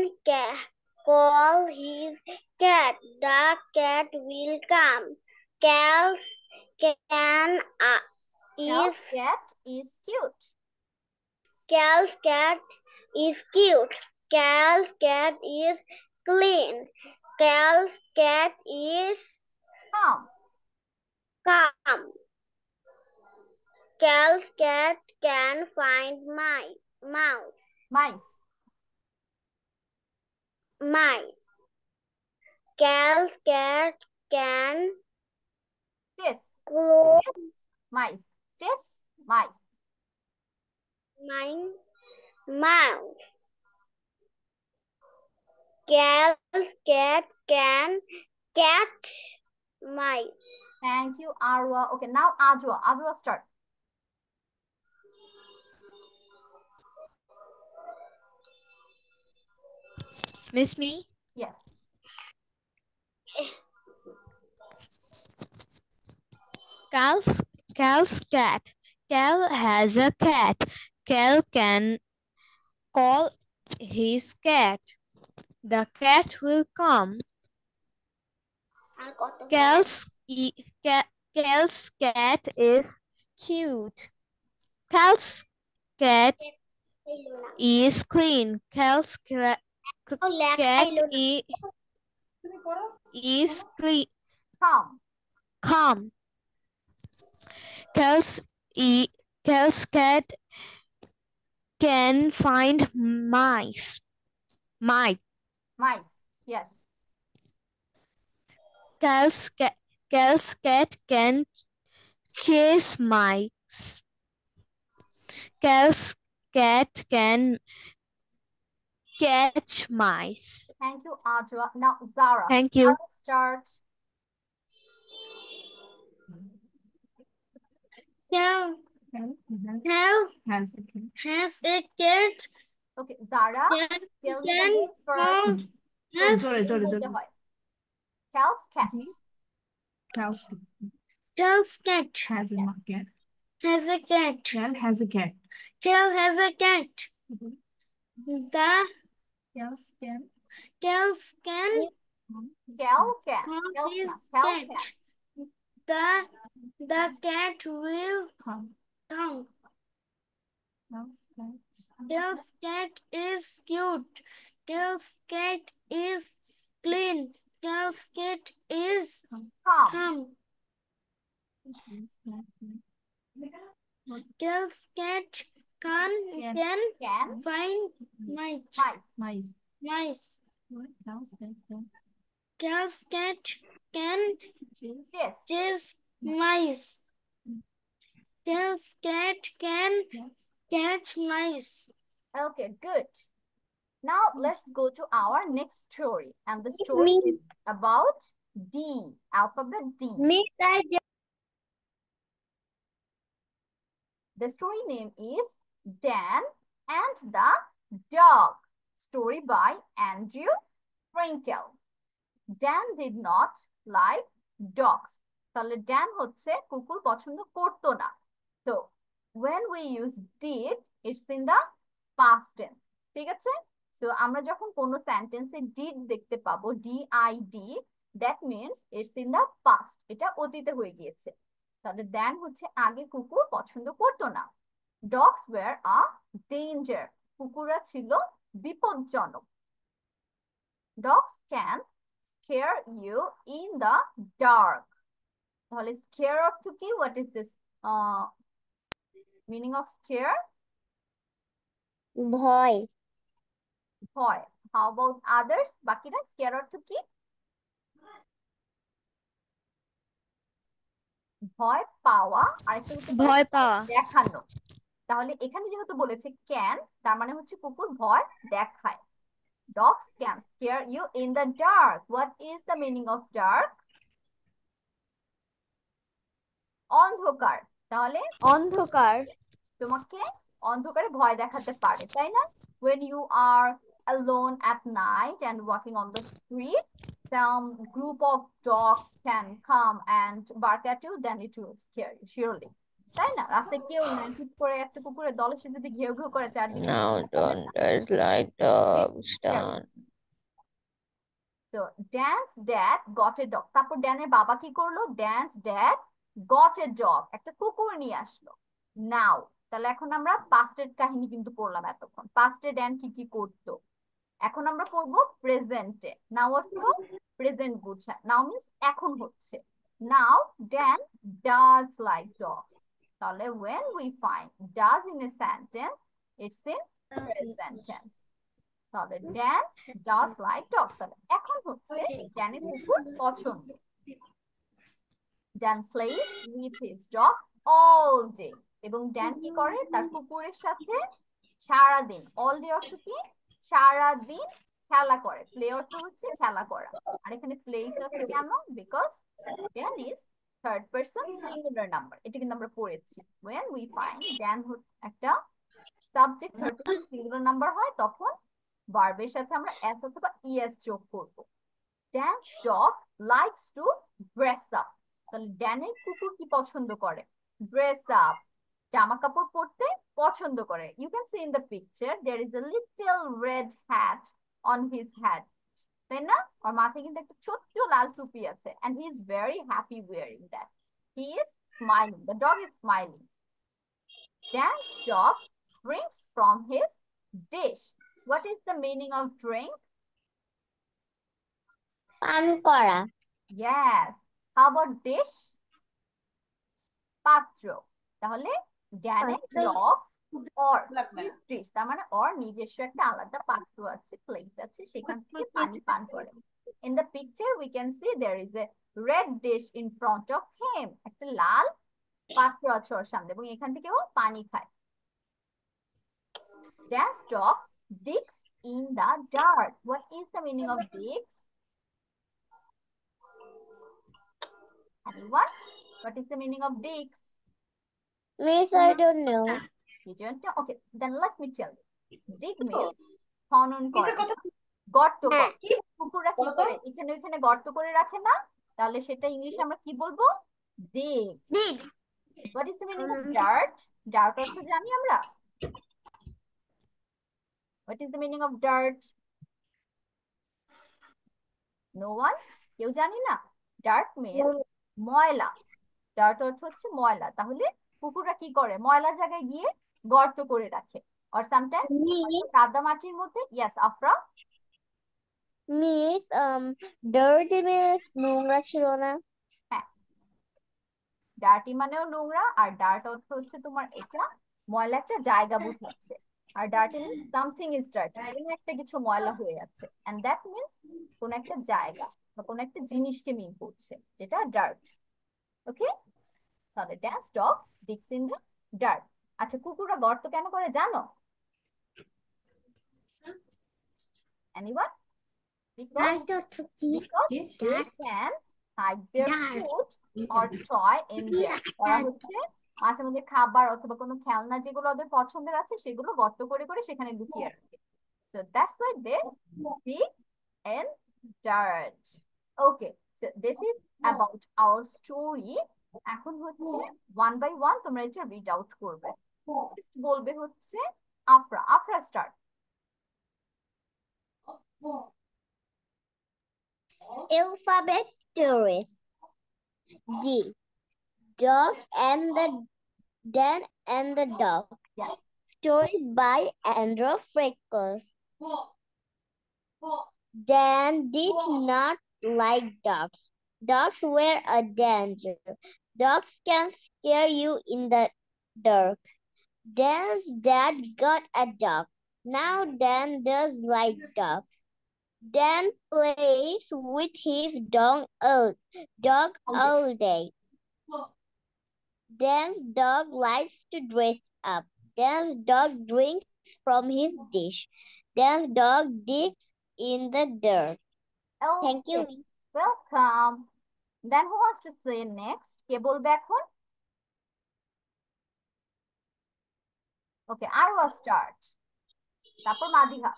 call his cat. The cat will come. Cal can Cal's cat is cute. Cal's cat is cute. Cal's cat is clean. Cal's cat is Come. calm. Cal's cat can find mouse. Mice. Cal's cat can Chess. close Mice. Chess. Mice. mouse. Cal's cat can catch mice. Thank you, Arwa. Okay, now Ajwa. Ajwa, start. Miss me. Yes. Cal's cat. Cal has a cat. Cal can call his cat. The cat will come. Cal's cat is cute. Cal's cat is clean. Cal's cat is clean, Calm. calm. Cal's cat can find mice. Mice. Yes. Cal's cat can chase mice. Cal's cat can catch mice. Thank you, Adra. Now, Zara. Thank you. Start. Cow has a cat. Okay, Zara. Cat Tell me can again first. has Sorry. Cal's cat. Cal's cat Cal's cat has a cat. has a cat. Cal has a cat. Cal has a cat. The Cal's can. Cal's can Cal can. calm his Cal cat. can. The cat will Come. come. Cal's cat. Cal's cat is cute. Cal's cat is clean. Cal's cat is Calm. calm. Cal's cat can find Mice. mice. What? Cal's cat can. Cal's cat can Yes. chase mice. Cal's cat can catch mice. Okay, good. Now let's go to our next story. And the story is about D, alphabet D. The story name is Dan and the Dog. Story by Andrew Frankel. Dan did not like dogs. তাহলে Dan হচ্ছে কুকুর পছন্দ করতো না। So when we use did, it's in the past tense. ঠিক আছে? So আমরা যখন কোনো সেন্টেন্সে did দেখতে পাবো, D-I-D, that means it's in the past. এটা অতীতে হয়ে গিয়েছে। তাহলে Dan হচ্ছে আগে কুকুর পছন্দ করতো না। Dogs were a danger. কুকুররা ছিল বিপজ্জনক। Dogs can scare you in the dark. তাহলে scare অর্থ কি? What is this meaning of scare? ভয় ভয়. How about others? বাকিরা scare অর্থ কি? ভয় পাওয়া আর ভয় পাওয়া দেখানো। তাহলে এখানে যেহেতু বলেছে can, তার মানে হচ্ছে কুকুর ভয় দেখায়। Dogs can scare you in the dark. What is the meaning of dark? অন্ধকার। তাহলে অন্ধকার তোমাকে অন্ধকারে ভয় দেখাতে পারে, তাই না? When you are alone at night and walking on the street, some group of dogs can come and bark at you, then it will scare you, surely. তাই না? রাস্তায় কেউ নাই, হুট করে একটা কুকুরের দল এসে যদি ঘেউ ঘেউ করে চারদিকে, No, don't like dogs, don't. So Dan's dad got a dog. তারপর ড্যানের বাবা কি করলো? Dan's dad got a dog. একটা কুকুর নিয়ে আসলো। Now, তাহলে এখন আমরা পাস্টের কাহিনী কিন্তু পড়লাম এতক্ষণ। পাস্টে ড্যান কি কি করতো? এখন আমরা পড়বো প্রেজেন্টে। নাও অর্থ প্রেজেন্ট বোঝায়। নাও মিন্স এখন হচ্ছে। Now Dan does like dogs. তাহলে when we find does in a sentence, it's in present tense. তাহলে Dan does like dogs. তাহলে এখন হচ্ছে ড্যানের কুকুর পছন্দ। Dan plays with his dog all day. এবং ড্যান কি করে? তার কুকুরের সাথে সারাদিন। অল ডে অর্থ কি? সারাদিন খেলা করে। প্লে অর্থ হচ্ছে খেলা করা। আর এখানে প্লে আছে কেন? Because Dan is third person singular number. এটা কিন্তু আমরা পড়েছি। When we find Dan একটা subject third person singular number হয়, তখন ভার্বের সাথে আমরা s অথবা es যোগ করব। Dan's dog likes to dress up. তাহলে ড্যানের কুকুর কি পছন্দ করে? Dress up, জামা কাপড় পরতে পছন্দ করে। You can see in the picture there is a little red hat on his head. তাই না? ওর মাথায় কিন্তু একটা ছোট্ট লাল টুপি আছে, and he is very happy wearing that. He is smiling. The dog is smiling. Dan's dog drinks from his Dish. What is the meaning of drink? পান করা। Yes. How about dish? পাত্র। তাহলে Dan and Rob or his dish, তার মানে or নিজস্ব একটা আলাদা পাত্র আছে, প্লেট আছে, সেখান থেকে পানি পান করে। In the picture we can see there is a red dish in front of him. একটা লাল পাত্র আছে ওর সামনে এবং এখান থেকে ও পানি খায়। Dan's dog digs in the dirt. What is the meaning of digs? Anyone? What is the meaning of digs? Miss, I don't know. You don't know? Okay, then let me tell you. Dig means খনন করে, গর্ত করে। কুকুররা কি করে এখানে ওইখানে গর্ত করে রাখে না? তাহলে সেটা ইংলিশে আমরা কি বলবো? Dig. Dig. What is the meaning of dirt? Dirt অর্থ জানি আমরা? What is the meaning of dirt? No one? কেউ জানি না? Dirt means ময়লা। Dirt অর্থ হচ্ছে ময়লা। তাহলে কুকুররা কি করে? ময়লার জায়গায় গিয়ে গর্ত করে রাখে। Or sometimes কাদা মাটির মধ্যে। Yes, Afra? Miss, dirty means নোংরা ছিল না। হ্যাঁ, ডার্টি মানেও নোংরা, আর ডার্ট অর্থ হচ্ছে তোমার এটা ময়লা একটা জায়গা বুঝাচ্ছে। আর dirty means something is dirty, কোনো একটা কিছু ময়লা হয়ে আছে, এন্ড দ্যাট মিন্স কোন একটা জায়গা বা কোন একটা জিনিসকে মিন করছে, যেটা ডার্ট। ওকে, তাহলে Dan's dog digs in the dirt. আচ্ছা, কুকুররা গর্ত কেন করে জানো? Anyone? Because they can hide their food or toy in there. ওরা হচ্ছে মাঝে মধ্যে খাবার অথবা কোনো খেলনা যেগুলো ওদের পছন্দের আছে সেগুলো গর্ত করে করে সেখানে লুকিয়ে রাখে। So that's why they dig in dirt. Okay, so this is about our story. এখন হচ্ছে one by one তোমরা এটা read out করবে। বলবে হচ্ছে Afra. Afra start. Alphabet stories. D. Dog and the Dan and the Dog. Yeah. Story by Andrew Freckles. Dan did not like dogs. Dogs were a danger. Dogs can scare you in the dark. Dan's dad got a dog. Now Dan does like dogs. Dan plays with his dog all day. Dan's dog likes to dress up. Dan's dog drinks from his dish. Dan's dog digs in the dirt. Okay. Thank you. Welcome. Then who wants to say next? কে বলবে এখন? Okay, I will start. তারপর Madiha.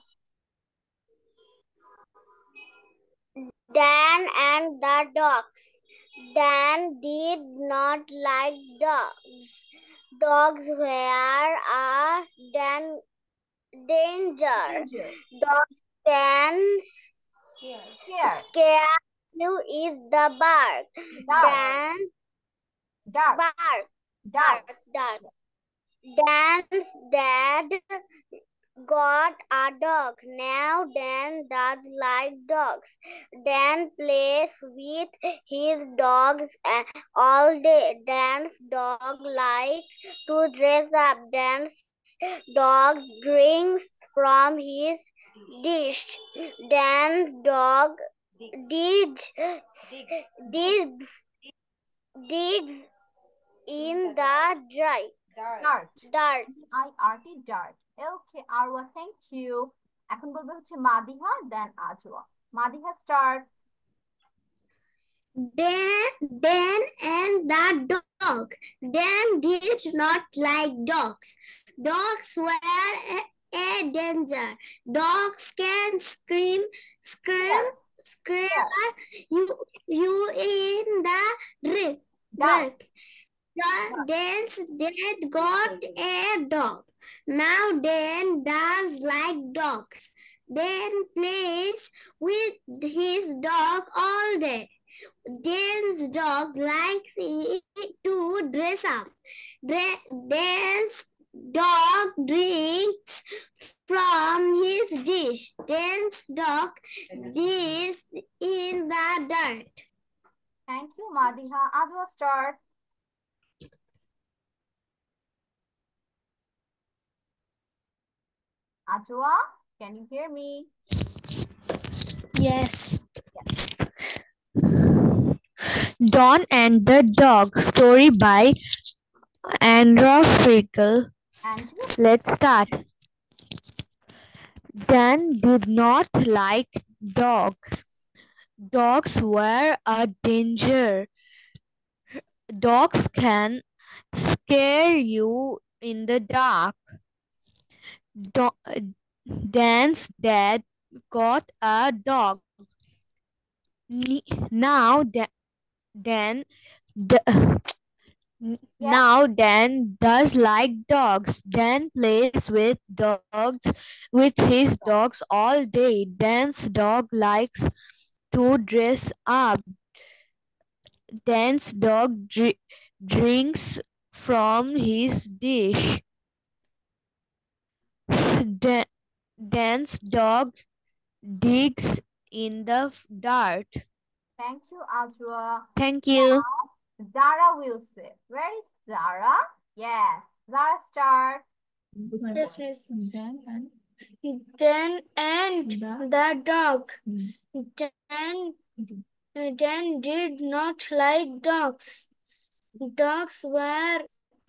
Dan and the dogs. Dan did not like dogs. Dogs were a danger. Dogs can scare you is the bark. Dan's dad got a dog. Now Dan does like dogs. Dan plays with his dogs all day. Dan's dog likes to dress up. Dan's dog drinks from his dish. Dan's dog digs in the dirt. D-I-R-T, dirt. Okay, Arwa, thank you. এখন বলবে হচ্ছে Madiha, then Ajwa. Madiha start. Dan and the dog. Dan did not like dogs. Dogs were a danger. Dogs can scare you in the dark. Dan's dad got a dog. Now Dan does like dogs. Dan plays with his dog all day. Dan's dog likes to dress up. dog drinks from his dish. Dan's dog digs in the dirt. Thank you, Madiha. Ajwa, start. Ajwa, can you hear me? Yes. Don and the Dog, story by Andra Frickle. And you? Let's start. Dan did not like dogs. Dogs were a danger. Dogs can scare you in the dark. Do- Dan's dad got a dog. Now Dan d- Yes. Now Dan does like dogs. Dan plays with his dogs all day. Dan's dog likes to dress up. Dan's dog drinks from his dish. Dan's dog digs in the dirt. Thank you, Ajwa. Thank you. Zara will say. Where is Zara? Yes. Zara, start. Yes, Miss. Dan and Dan and the dog. Dan, D. Dan did not like dogs. Dogs were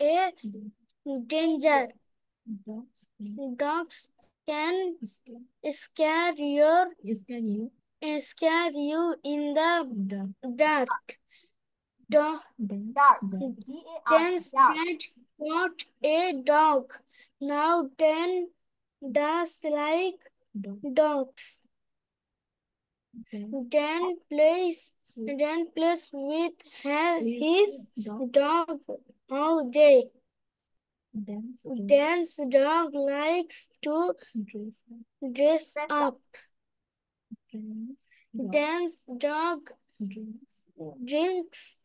a danger. Dogs Dogs can scare scare you in the dark. Dark. Dan's Dark. dad got a dog. Now Dan does like dogs. Dan plays with his dog all day. Dan's dog likes to dress up. Dan's dog drinks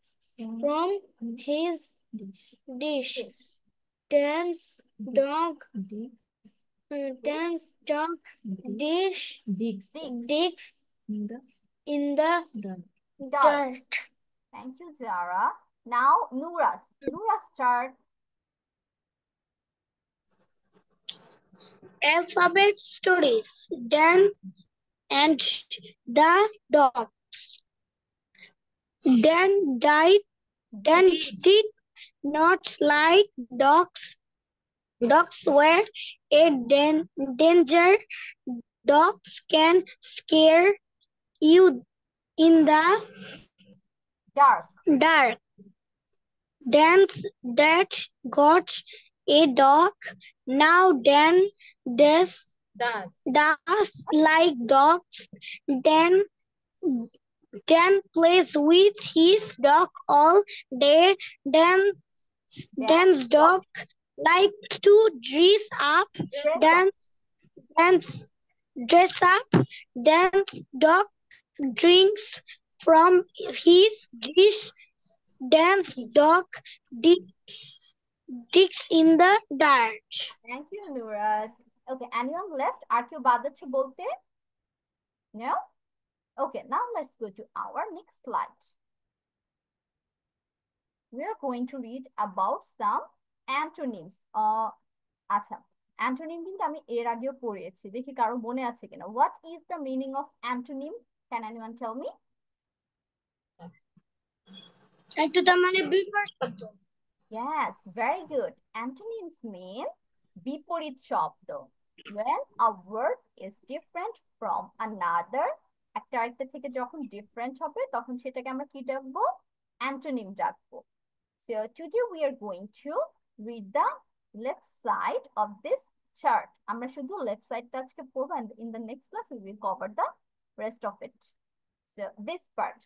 from his dish. Dan's dog dish digs in the dirt. Thank you, Zara. Now, Nuras. Nuras, start. Alphabet stories. Dan and the dogs. Dan did not like dogs. Dogs were a danger. Dogs can scare you in the Dark. Dan's dad got a dog. Now Dan does like dogs. Dan plays with his dog all day. Dan's dog like to dress up. Dan's dress up. Dan's dog drinks from his dish. Dan's dog digs in the dirt. Thank you, Nuras. Okay, anyone left? আর কেউ বাদ আছে বলতে? No? Okay, now let's go to our next slide. We are going to read about some antonyms. আচ্ছা, antonym কিন্তু আমি এর আগেও পড়িয়েছি। দেখি কারো মনে আছে কিনা। What is the meaning of antonym? Can anyone tell me? একটু তার মানে বিপরীত শব্দ। Yes, very good. Antonyms mean বিপরীত শব্দ। When a word is different from another, একটা আরেকটা থেকে যখন different হবে তখন সেটাকে আমরা কি ডাকবো? Antonym ডাকবো। So today we are going to read the left side of this chart. আমরা শুধু left side টা আজকে পড়বো and in the next class we will cover the rest of it. So this part.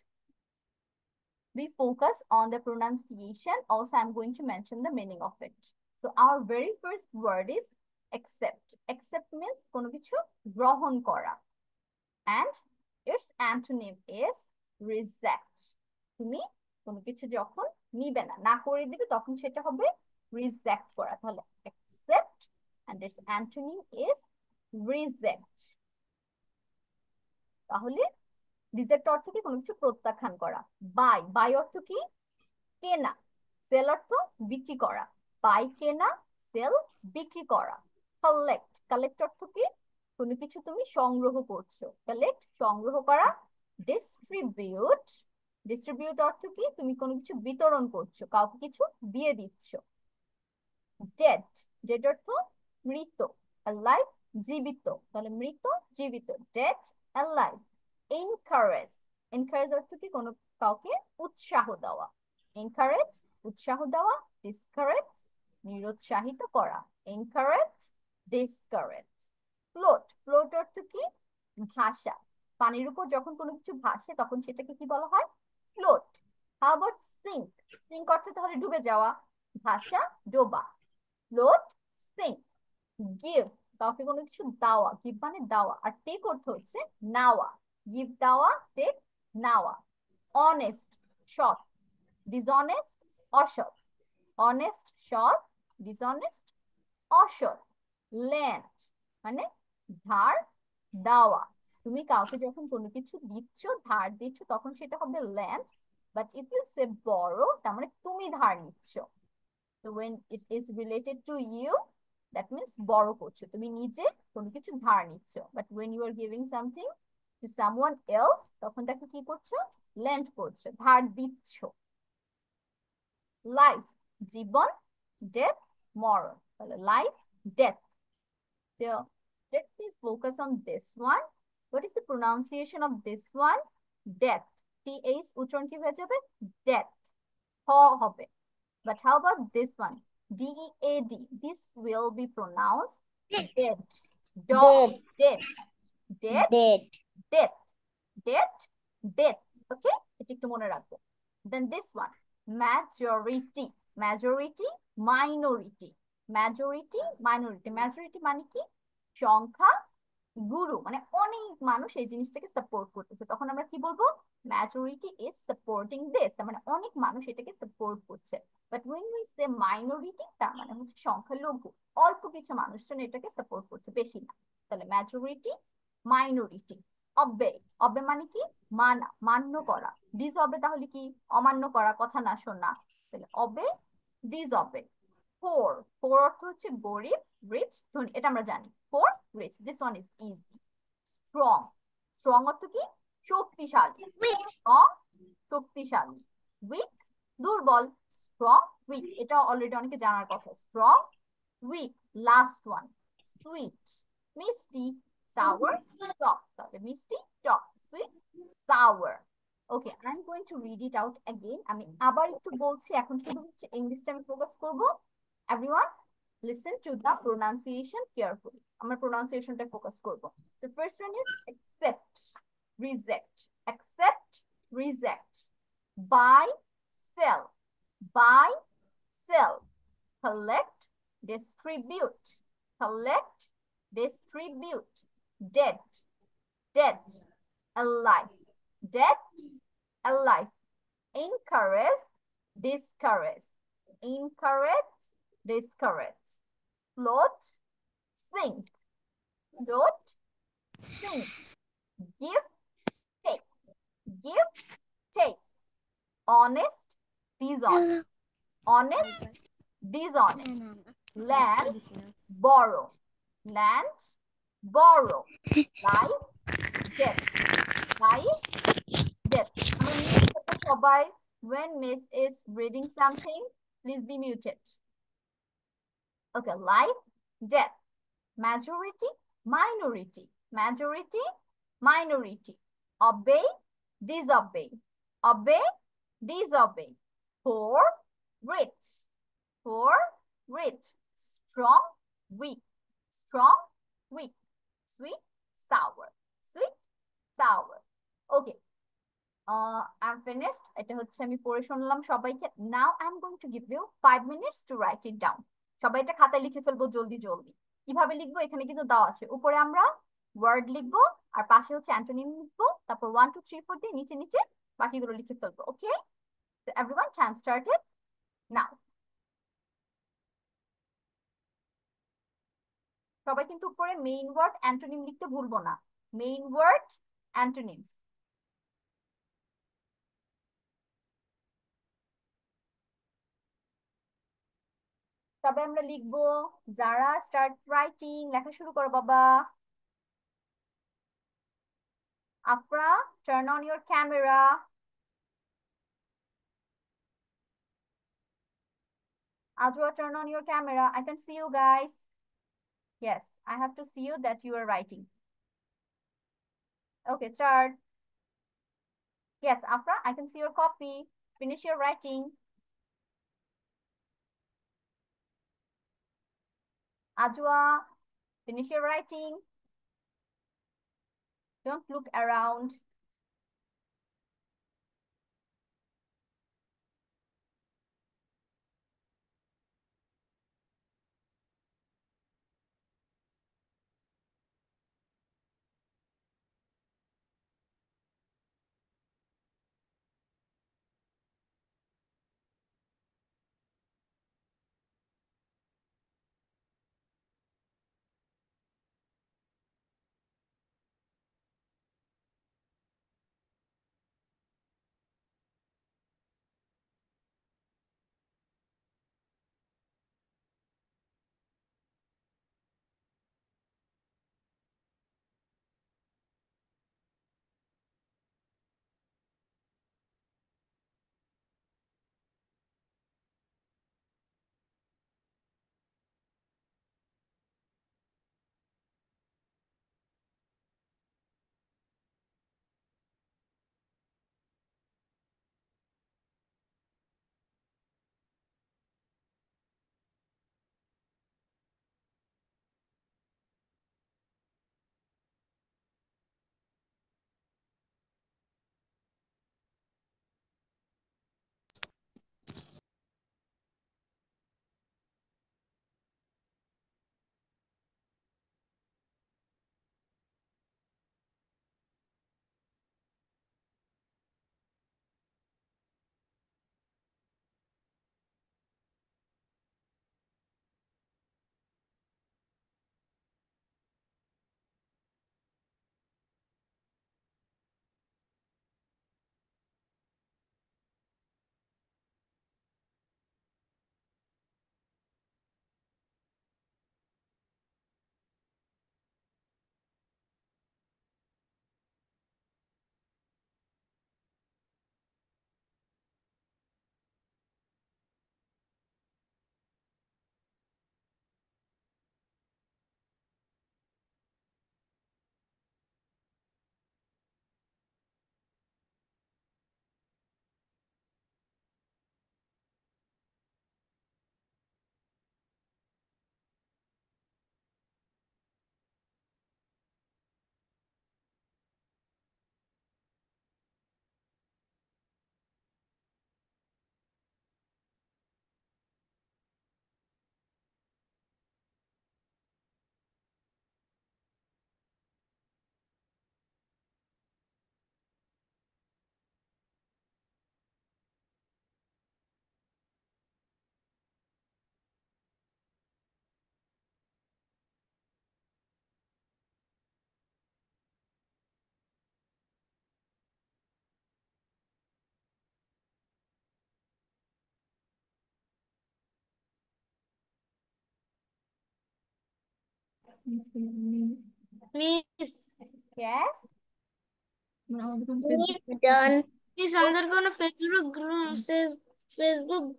We focus on the pronunciation. Also, I'm going to mention the meaning of it. So our very first word is accept. Accept means কোনো কিছু গ্রহণ করা. And its antonym is reject. তুমি কোনো কিছু যখন নিবে না, না করে দিবে তখন সেটা হবে reject করা। তাহলে accept accept, and its antonym is reject. তাহলে রিজেক্ট অর্থ কি কোনো কিছু প্রত্যাখ্যান করা। বাই, বাই অর্থ কি কেনা। সেল অর্থ বিক্রি করা। বাই কেনা, সেল বিক্রি করা। কালেক্ট, কালেক্ট অর্থ কি কোনো কিছু তুমি সংগ্রহ করছো। কালেক্ট সংগ্রহ করা। ডিস্ট্রিবিউট, ডিস্ট্রিবিউট অর্থ কি তুমি কোনো কিছু বিতরণ করছো, কাউকে কিছু দিয়ে দিচ্ছ। ডেড, ডেড অর্থ মৃত। অ্যালাইভ জীবিত, তাহলে মৃত জীবিত। Dead alive. এনকারেজ, এনকারেজ অর্থ কি কোনো কাউকে উৎসাহ দেওয়া। এনকারেজ উৎসাহ দেওয়া। ডিসকারেজ নিরুৎসাহিত করা। Encourage, discourage. ফ্লোট, ফ্লোট অর্থ কি ভাষা। পানির উপর যখন কোনো কিছু ভাসে তখন সেটাকে কি বলা হয় float. How about sink, sink অর্থ তাহলে ডুবে যাওয়া। ভাষা ডোবা। Float, sync. গিভ, কাউকে কোনো কিছু দেওয়া। গিভ মানে দেওয়া, আর টেক অর্থ হচ্ছে নেওয়া। গিভ দেওয়া, টেক নেওয়া। অনেস্ট সৎ। ডিসঅনেস্ট অসৎ। অনেস্ট সৎ, ডিসঅনেস্ট অসৎ। লেন্ড মানে ধার দেওয়া। তুমি কাউকে যখন কোনো কিছু দিচ্ছ, ধার দিচ্ছ, তখন সেটা হবে ল্যান্ড। বাট ইফ ইউ সে বড়, তার মানে তুমি ধার নিচ্ছ। So when it is related to you, that means বড় করছো, তুমি নিজে কোনো কিছু ধার নিচ্ছ। But when you are giving something to someone else, তখন তাকে কি করছো ল্যান্ড করছো, ধার দিচ্ছ। লাইফ জীবন, ডেথ মরণ। তাহলে life death. So let's please focus on this one. What is the pronunciation of this one? Death. TH উচ্চারণ কি হয়ে যাবে death, হ হবে। But how about this one? DEAD. This will be pronounced dead. Dog. Dead. Dead. Dead. Death. Death. Death. Okay? এটা একটু মনে রাখবো। Then this one. Majority. Majority. Minority. Majority. Minority. Majority মানে কি সংখ্যা গুরু, মানে অনেক মানুষ এই জিনিসটাকে সাপোর্ট করতেছে, তখন আমরা কি বলবো majority is supporting this, তার মানে অনেক মানুষ এটাকে সাপোর্ট করছে। But when we say minority, তার মানে হচ্ছে সংখ্যালঘু, অল্প কিছু মানুষজন এটাকে সাপোর্ট করছে, বেশি না। তাহলে majority, minority। obey, obey মানে কি মানা, মান্য করা। disobey তাহলে কি অমান্য করা, কথা না শোনা। তাহলে obey, disobey। poor, poor অর্থ হচ্ছে গরিব, rich ধনী, এটা আমরা জানি। poor, rich, this one is easy। strong, strong অর্থ কি শক্তিশালী। strong শক্তিশালী। weak দুর্বল। strong weak, এটা অলরেডি অনেকে জানার কথা। strong weak। last one sweet, মিষ্টি। sour টক, তাহলে মিষ্টি টক, sweet sour। Okay, I am going to read it out again. আমি আবার একটু বলছি, এখন শুধু হচ্ছে ইংলিশটা আমি ফোকাস করব। Everyone listen to the pronunciation carefully. আমরা pronunciationটা ফোকাস করব। The first one is accept, reject, accept, reject। buy, sell, buy, sell। collect, distribute, collect, distribute। dead, dead, alive, dead, alive। encourage, discourage, encourage, discourage। float, sink, float, sink। give, take, give, take। honest, dishonest, honest, dishonest। land, borrow, land, borrow। life, death, life, death। সবাই, when Miss is reading something, please be muted. Okay, life, death। majority, minority, majority, minority। obey, disobey, obey, disobey। poor, rich, poor, rich। strong, weak, strong, weak। sweet, sour, sweet, sour। Okay, I'm finished. এটা হচ্ছে আমি পড়ে শুনলাম সবাইকে। Now I'm going to give you 5 minutes to write it down. সবাই এটা খাতায় লিখে ফেলবো জলদি জলদি। কিভাবে লিখবো এখানে কিন্তু দেওয়া আছে। উপরে আমরা ওয়ার্ড লিখবো আর পাশে হচ্ছে অ্যান্টোনিম লিখবো, তারপর 1 2 3 4 দিয়ে নিচে নিচে বাকিগুলো লিখে ফেলবো। ওকে, so everyone, time started now। সবাই কিন্তু উপরে মেইন ওয়ার্ড অ্যান্টোনিম লিখতে ভুলবো না। Main word antonyms. তবে আমরা লিখবো যারা স্টার্ট রাইটিং। লেখা শুরু করো বাবা। Afra, turn on your camera. Azra, turn on your camera. I can see you guys. Yes, I have to see you that you are writing. Okay, start. Yes, Afra, I can see your copy. Finish your writing. Ajwa, finish your writing. Don't look around. Miss Yes. আমাদের কোনো We've Facebook done. Miss আমাদের কোনো Facebook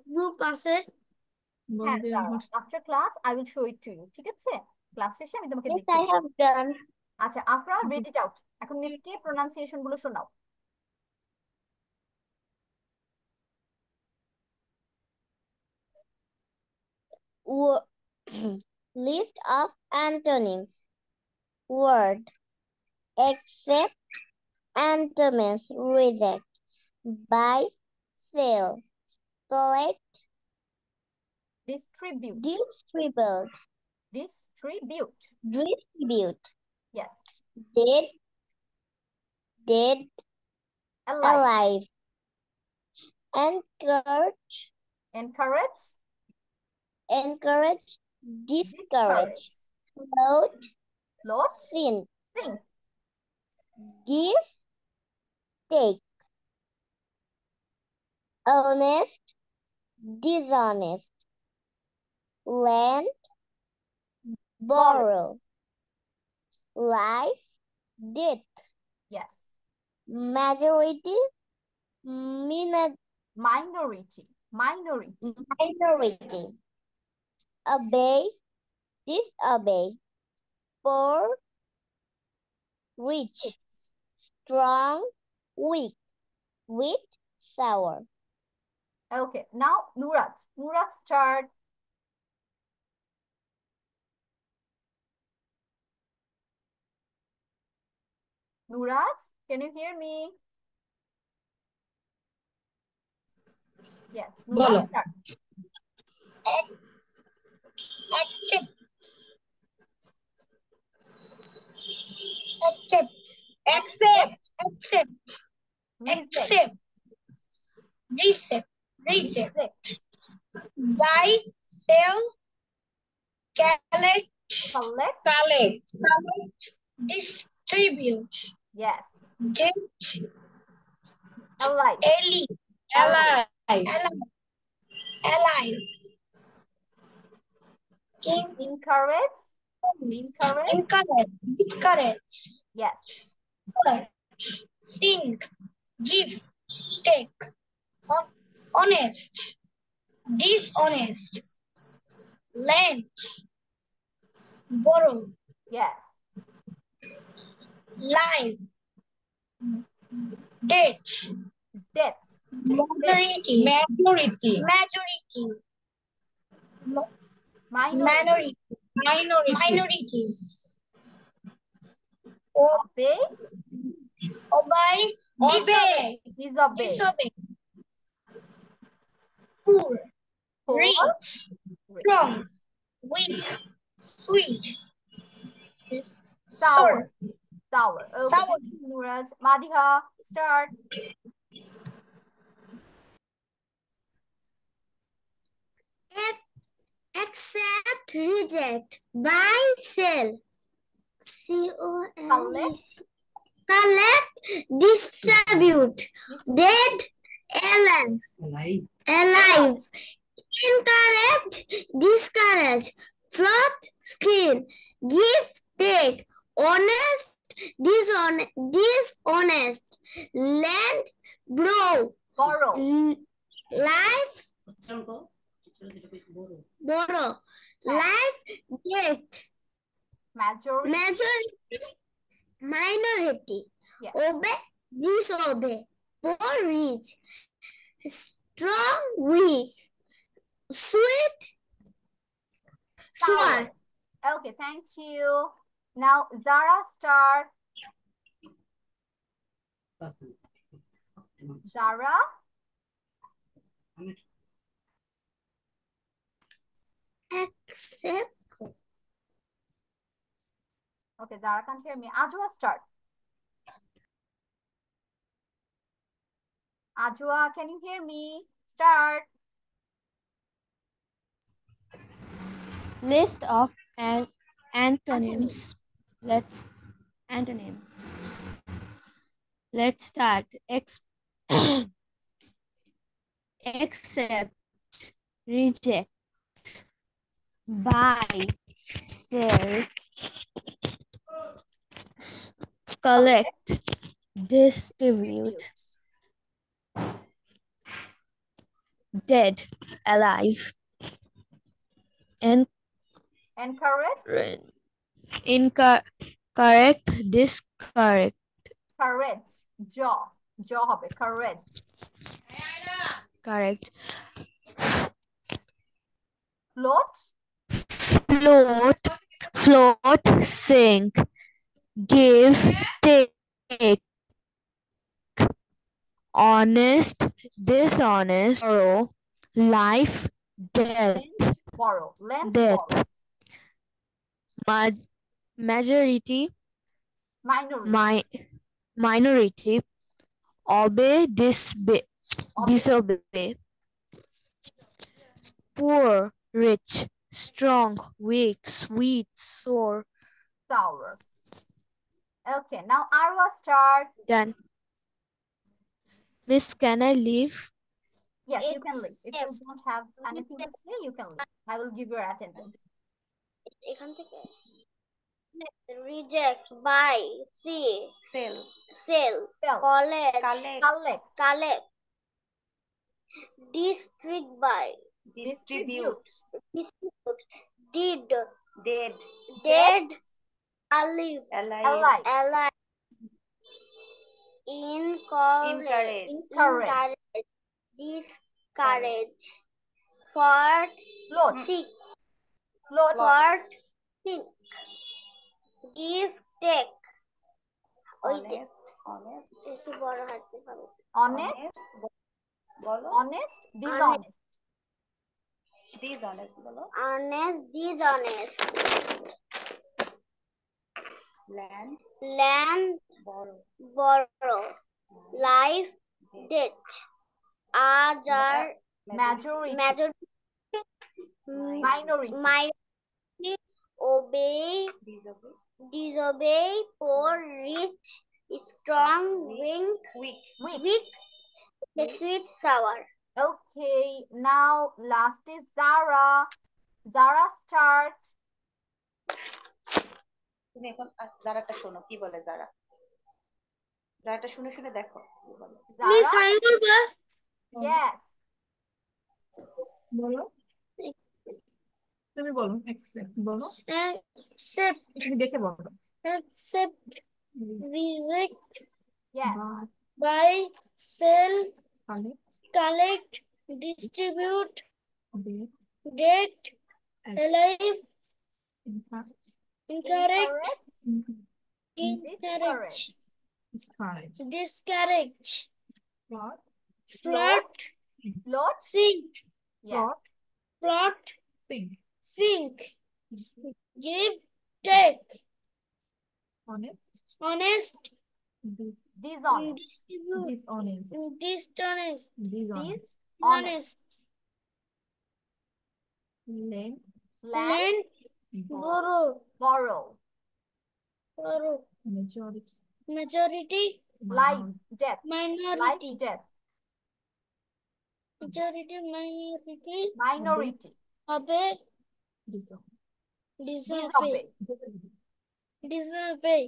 group আছে? হ্যাঁ, বলতে দাঁড়াও। After class, I will show it to you. ঠিক আছে? ক্লাস শেষে আমি তোমাকে Yes, দেখিয়ে I দেব। have done. আচ্ছা, আফরা, read it out. এখন মিসকে প্রোনাউন্সিয়েশন গুলো শোনাও। Wo- List of antonyms. Word. Accept. Antonyms. Reject. Buy. Sell. Collect. Distribute. Distribute. Distribute. Distribute. Yes. Dead. Dead. Alive. Alive. Encourage. Encourage. Encourage. Discourage. Discourage. Float, Float. sink. Sink. Give, take. Honest, dishonest. Lend, borrow. Life, death. Yes. Majority, minority. Minority. Obey, disobey. Poor, rich. Strong, weak. Sweet, sour. Okay. Now Nurat. Nurat, start. Nurat, can you hear me? Yes. Bolo. Nurat, start. Accept. Accept. Accept. Accept. Reject. Accept. Reject. Reject. Reject. Buy, sell, collect, Collect. Collect. distribute. Yes. Get, Alive. Alive. alive. Encourage. Encourage. Encourage. Yes. Encourage. Sing, give, take. Honest, dishonest. Lend, borrow. Yes. Live, debt. Death. Majority. Majority. Minority. Minority. Obey. Obey. Disobey. Disobey. Poor, Poor. rich, strong, weak, sweet, Sour. Sour. Okay. Sour. Thank you, Nurat. Madiha, start. Accept, reject, buy, sell. Collect. Collect, distribute. Dead, alive. Incorrect, discourage. Float, screen. Give, take. Honest, dishonest. Lend, borrow. Life, borrow. Life, death. Majority. Minority. Yes. Obey, disobey. Poor, rich. Strong, weak. Sweet, sour. Okay, thank you. Now, Zara, start. Zara. Accept, Okay, Zara can't hear me. Ajwa, start. Ajwa, can you hear me? Start. List of antonyms. Let's start. Accept, reject, buy, sell, collect, distribute, dead, alive, Encourage. incorrect, discorrect. Correct. Jaw হবে. Correct. Correct. Float. Float, sink, give, take. Honest, dishonest, borrow, life, death. Borrow. Lend, Death. borrow. Majority, Minority. minority. Obey, disobey. Poor, rich. strong, weak, sweet, sour. Sour. Okay, now Arwa start. Done. Miss, can I leave? Yes, you can leave. If you don't have anything to say, you can leave. I will give your attendance. এখান থেকে reject, buy, see, Sell. sell, Sell. collect, Collect. collect, district by, Distribute. distribute, did, Dead. dead, alive, Alive. alive, encourage, Encourage. discourage, fort, Float. sick, Float. fort, sink, give, take, Honest. Honest. একটু বড় হাতে হবে, Honest. বলো। Honest. Dishonest. Dishonest বলো। honest, dishonest, Land. land, borrow, life, debt, are, Majority. majority, Minority. minority, obey, Disobey. disobey, poor, rich, strong, Weak. weak, sweet, sour. Okay, now last is Zara. Zara start. তুমি এখন যারাটা শোনো কি বলে যারা। যারাটা শুনে শুনে দেখো কি বলে। Zara? Yes. বলো তুমি বলো accept বলো Accept, তুমি দেখে বলো accept, reject, Yes. buy, sell, collect collect, distribute, date debt, alive, Encourage. encourage, discourage discourage, plot float, Float. sink, Yes. plot, think sink, give, take, honest honest, Dishonest. distribute, dishonest dishonest, dishonest Honest. lend Land. borrow, Borrow. majority majority, Life. Death. Life. minority, Death. majority, minority, Minority. obey, disobey disobey,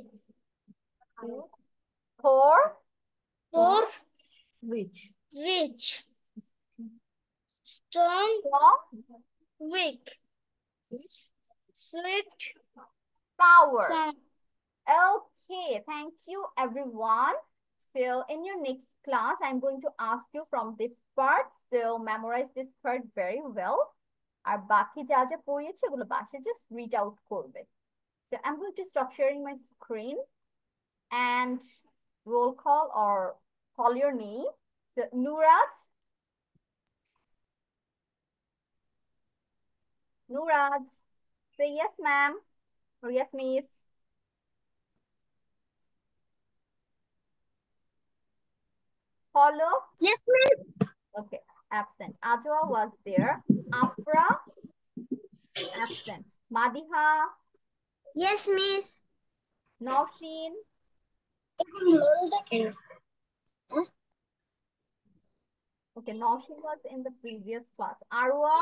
Poor. poor, rich rich, strong, Strong. weak, sweet, Sour. sour. Okay, thank you everyone. So in your next class, I'm going to ask you from this part. So memorize this part very well. আর বাকি যা যা পড়িয়েছি ওগুলো বাসায় just read out করবে. So I'm going to stop sharing my screen and roll call or call your name. So Nurat. Nurat. Say yes, ma'am. Or yes, miss. Follow? Yes, ma'am. Okay, absent. Ajwa was there. Afra, absent. Madiha, Yes, miss. Naushin, okay, Naushin was in the previous class. Arwa,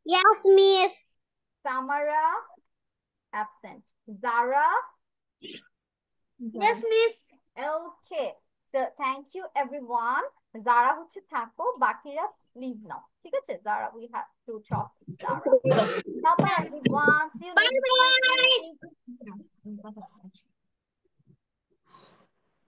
Yes, miss. Samara, absent. Zara, Yes, miss. okay. So thank you everyone. Zara হচ্ছে থাকো, বাকিরা leave now. ঠিক আছে? Zara, we have to talk with Zara. Bye bye everyone. See you next week. Bye.